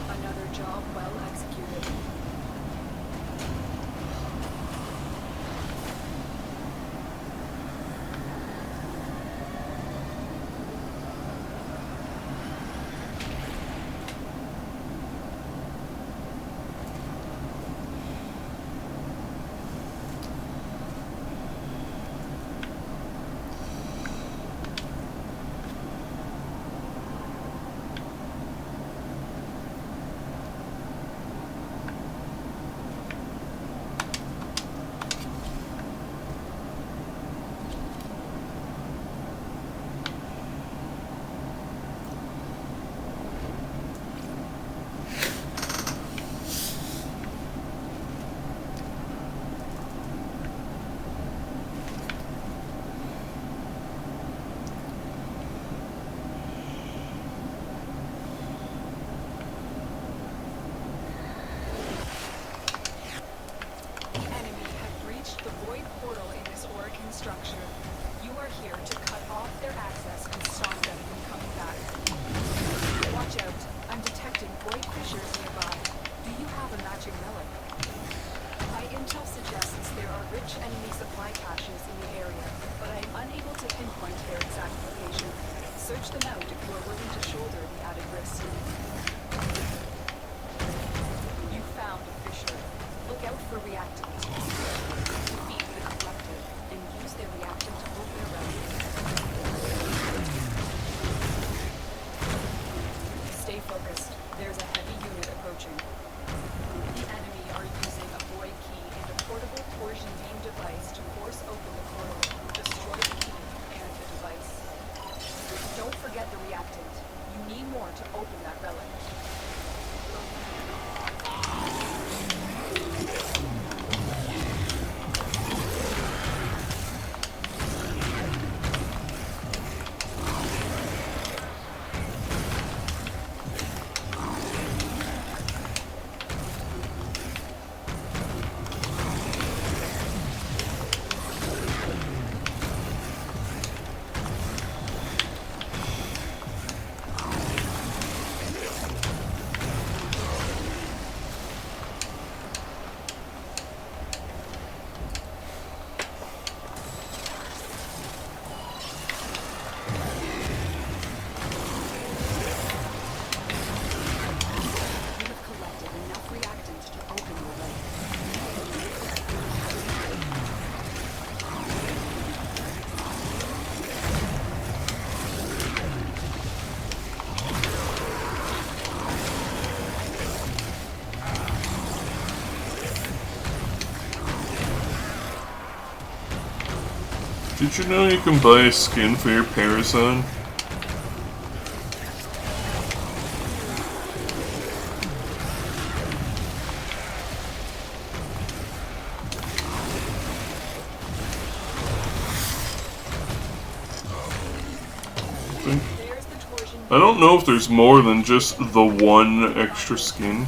Another job well executed. hatching relic. My intel suggests there are rich enemy supply caches in the area, but I am unable to pinpoint their exact location. Search them out if you are willing to shoulder the added risk. You found a fissure. Look out for reactants. Defeat the corrupted and use their reactant to open a route. Stay focused. There's a heavy unit approaching. The enemy are using a void key and a portable torsion beam device to force open the portal. Destroy the key and the device. Don't forget the reactant. You need more to open that relic. Did you know you can buy a skin for your Parazon? I don't know if there's more than just the one extra skin.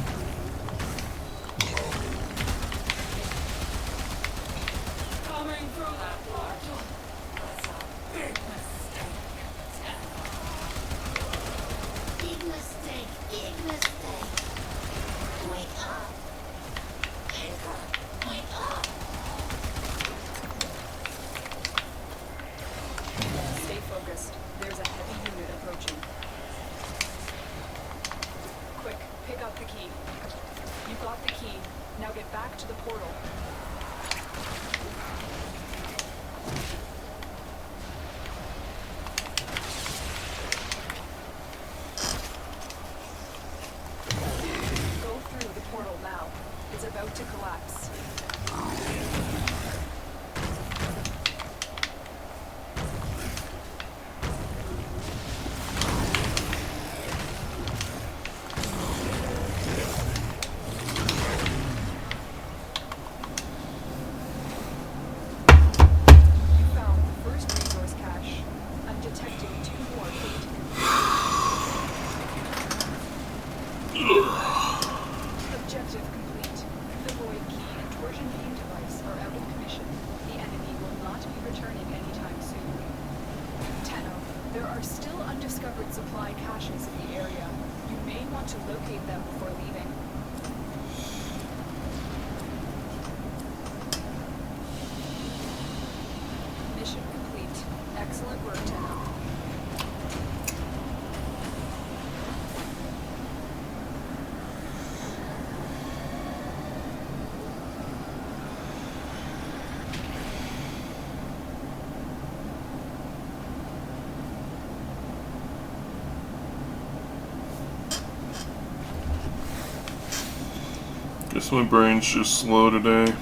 Guess my brain's just slow today.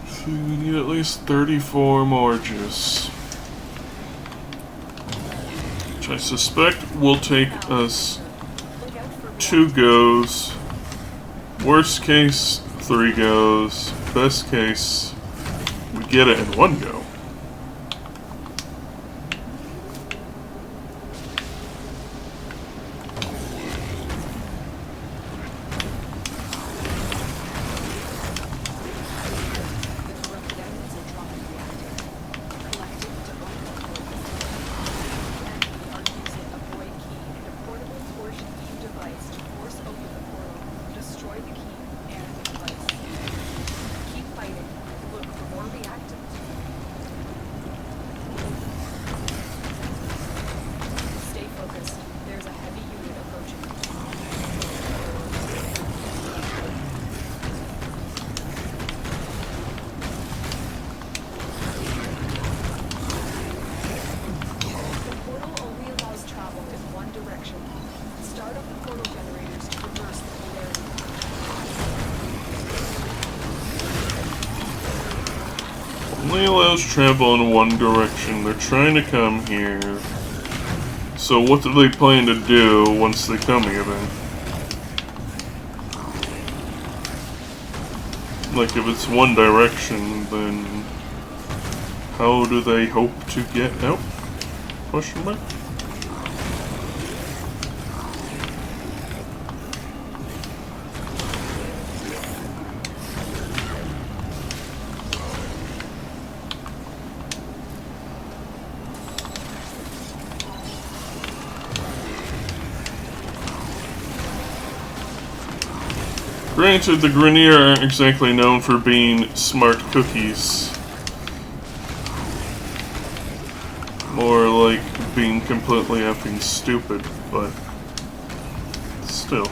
So we need at least 34 more juice, which I suspect will take us 2 goes. Worst case, 3 goes. Best case, we get it in 1 go. Only allows travel in one direction. They're trying to come here. So what do they plan to do once they come here then? Like if it's one direction, then how do they hope to get out? Question mark? Granted, the Grenier aren't exactly known for being smart cookies. More like being completely effing stupid, but still.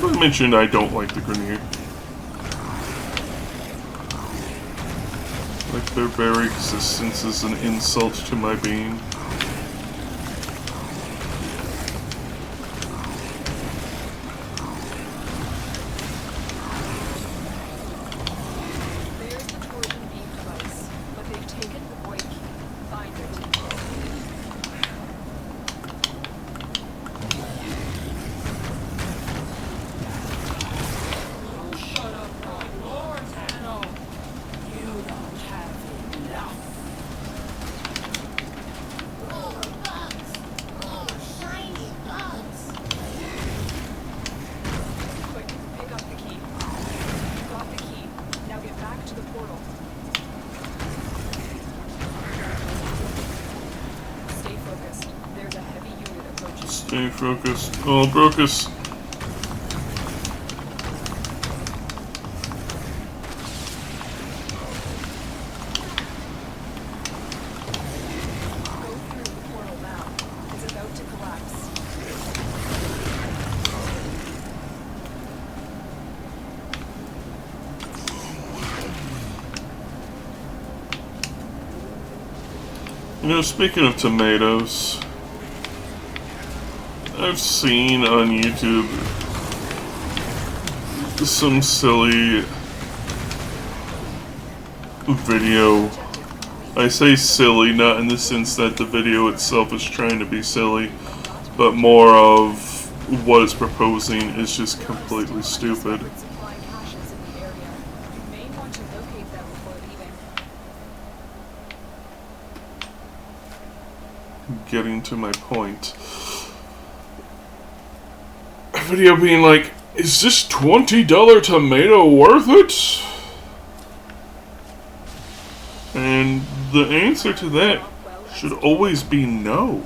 I mentioned I don't like the Grenier. Like their very existence is an insult to my being. Stay focused. Oh, Brocus. You know, speaking of tomatoes, I've seen on YouTube some silly video. I say silly, not in the sense that the video itself is trying to be silly, but more of what it's proposing is just completely stupid. Getting to my point. A video being like, is this $20 tomato worth it? And the answer to that should always be no.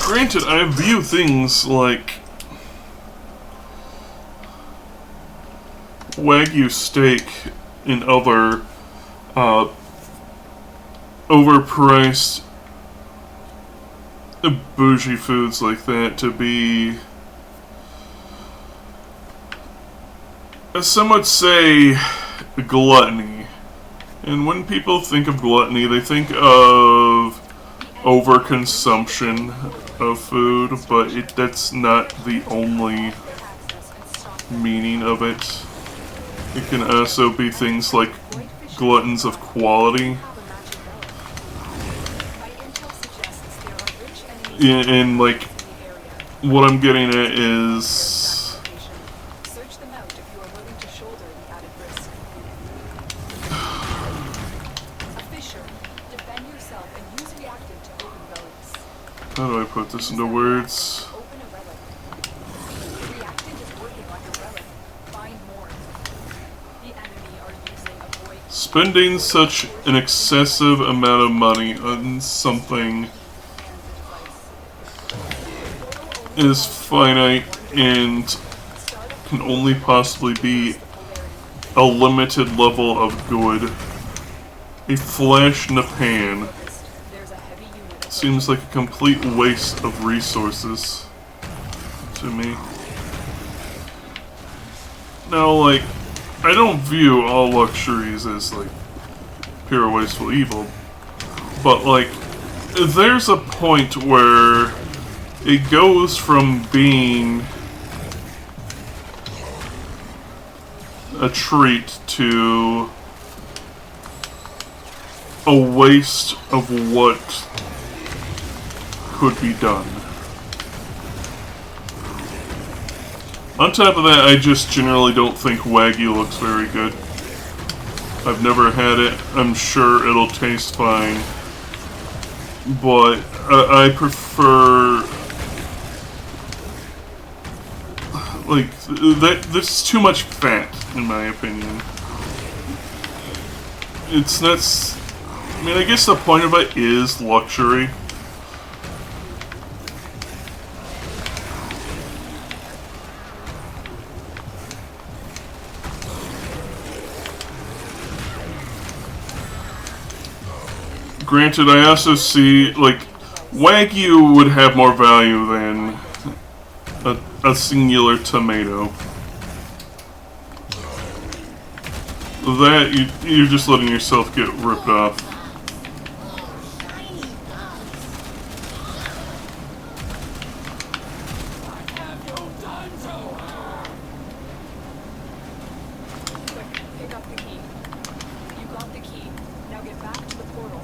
Granted, I view things like Wagyu steak and other overpriced bougie foods like that to be, some would say, gluttony. And when people think of gluttony, they think of overconsumption of food, but that's not the only meaning of it. It can also be things like gluttons of quality. And like, what I'm getting at is how do I put this into words? Spending such an excessive amount of money on something is finite and can only possibly be a limited level of good. A flash in the pan. seems like a complete waste of resources to me. Now, like, I don't view all luxuries as, like, pure wasteful evil, but, like, there's a point where it goes from being a treat to a waste of what could be done. On top of that, I just generally don't think Wagyu looks very good. I've never had it. I'm sure it'll taste fine. But I prefer... like, there's too much fat, in my opinion. It's not... I mean, I guess the point of it is luxury. Granted, I also see, like, Wagyu would have more value than a singular tomato. That, you're just letting yourself get ripped off. Pick up the key. You got the key. Now get back to the portal.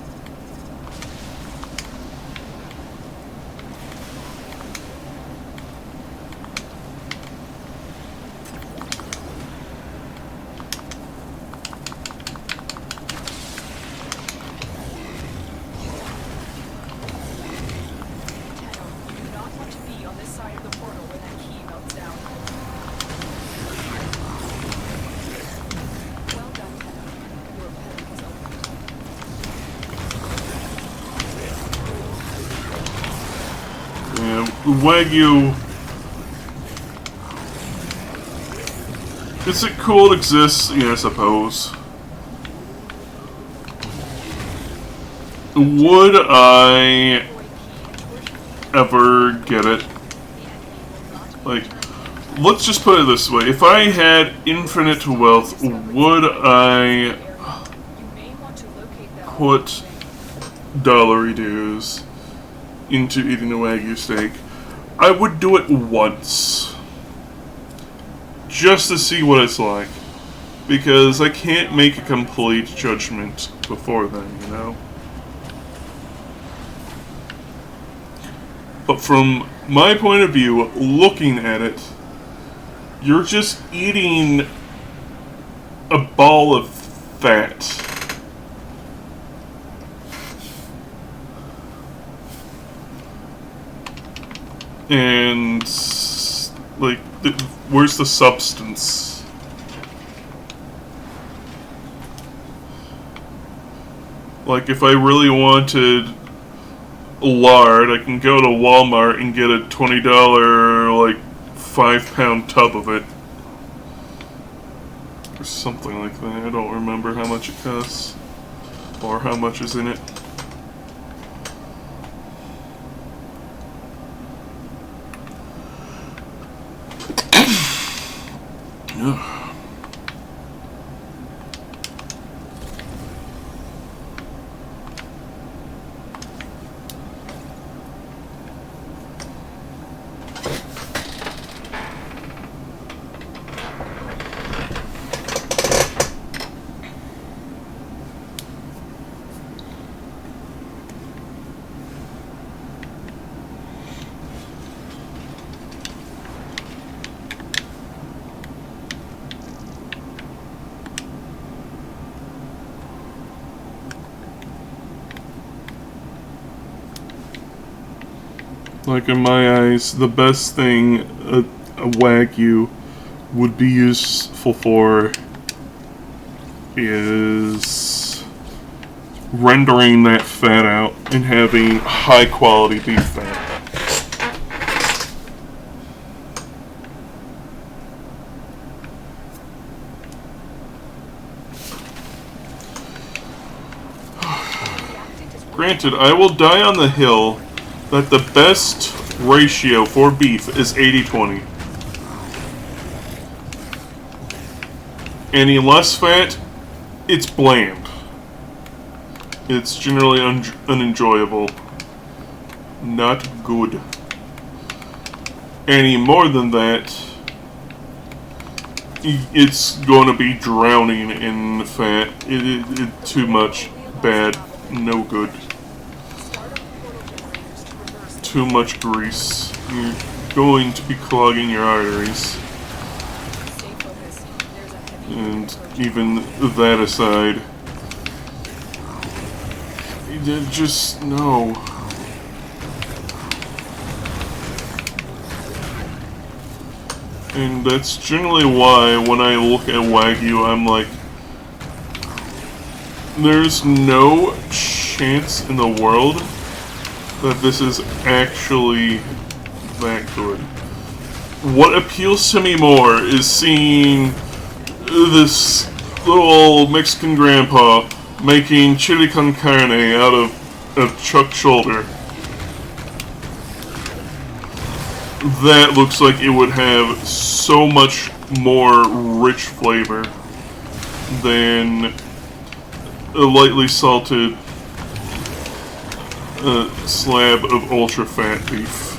You do not want to be on this side of the portal when that key melts down. Well done, Tenno. Your panic is over. Yeah, Wagyu... Is it cool it exists? Yeah, I suppose. Would I ever get it? Like, let's just put it this way. If I had infinite wealth, would I put dollary dues into eating a Wagyu steak? I would do it once. Just to see what it's like. Because I can't make a complete judgment before then, you know? But from my point of view, looking at it, you're just eating a ball of fat. And, like, where's the substance? Like, if I really wanted lard, I can go to Walmart and get a $20, like, 5-pound tub of it. Or something like that. I don't remember how much it costs. Or how much is in it. Ugh. Like, in my eyes, the best thing a Wagyu would be useful for is rendering that fat out and having high quality beef fat. The reactant is Granted, I will die on the hill that the best ratio for beef is 80-20. Any less fat, it's bland. It's generally unenjoyable. Not good. Any more than that, it's going to be drowning in fat. It too much bad, no good. Too much grease. You're going to be clogging your arteries. And even that aside, just no. And that's generally why when I look at Wagyu, I'm like, there's no chance in the world that this is actually that good. What appeals to me more is seeing this little Mexican grandpa making chili con carne out of chuck shoulder. That looks like it would have so much more rich flavor than a lightly salted slab of ultra fat beef.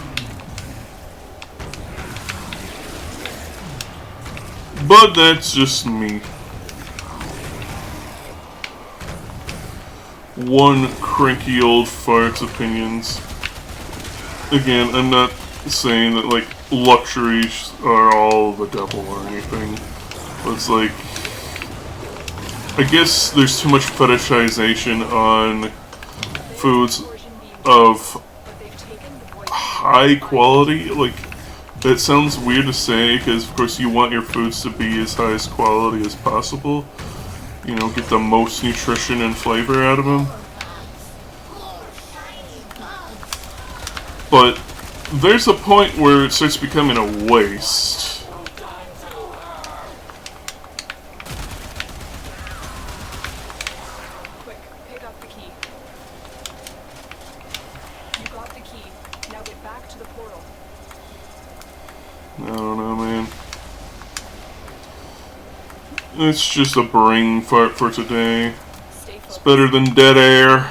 But that's just me. One cranky old fart's opinions. Again, I'm not saying that, like, luxuries are all the devil or anything. But it's like, I guess there's too much fetishization on foods of high quality. Like, that sounds weird to say, because of course you want your foods to be as high as quality as possible. You know, get the most nutrition and flavor out of them. But there's a point where it starts becoming a waste. Quick, pick up the key. You got the key. Now get back to the portal. I don't know, man. It's just a brain fart for today. It's better than dead air.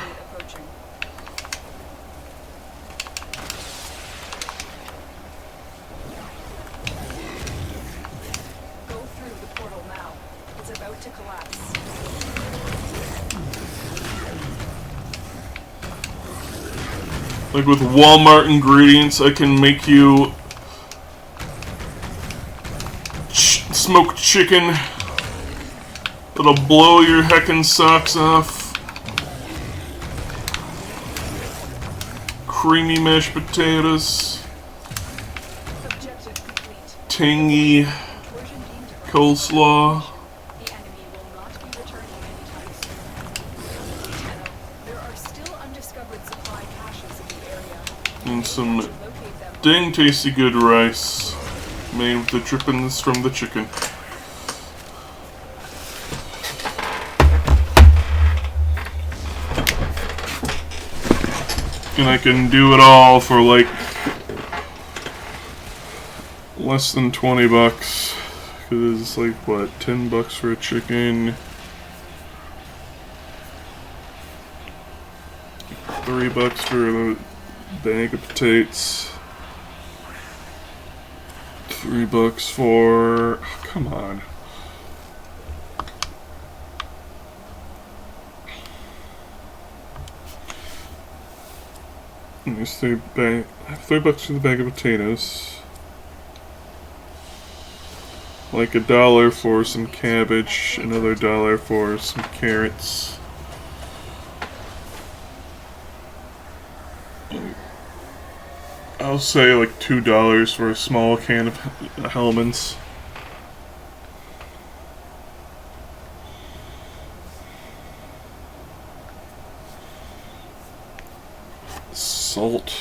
Go through the portal now. It's about to collapse. Like with Walmart ingredients, I can make you smoked chicken that'll blow your heckin' socks off. Creamy mashed potatoes. Objective complete. Tangy Portion deemed to coleslaw. The enemy will not be returning anytime soon. Tenno, there are still undiscovered supply caches in the area. And some Locate them. dang tasty good rice made with the drippings from the chicken. And I can do it all for like less than 20 bucks. Cause it's like what, 10 bucks for a chicken, $3 for a bag of potatoes, $3 for, oh, come on. There's $3 for the bag of potatoes. Like $1 for some cabbage, another $1 for some carrots. I'll say like $2 for a small can of Hellmann's. Salt.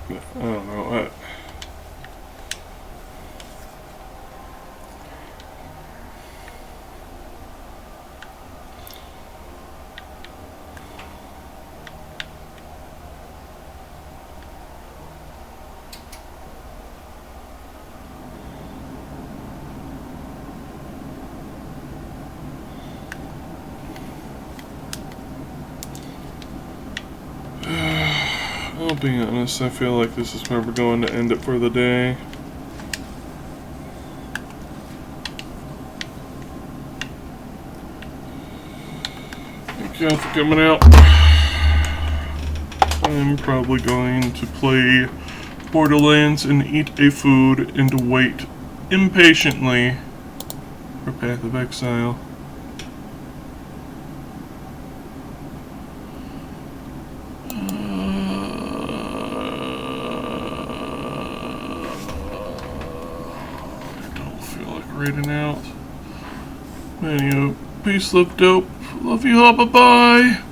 I don't know. I'll be honest, I feel like this is where we're going to end it for the day. Thank you all for coming out. I'm probably going to play Borderlands and eat a food and wait impatiently for Path of Exile. Raiding out. Anyway, peace, love, dope. Love you all. Bye bye.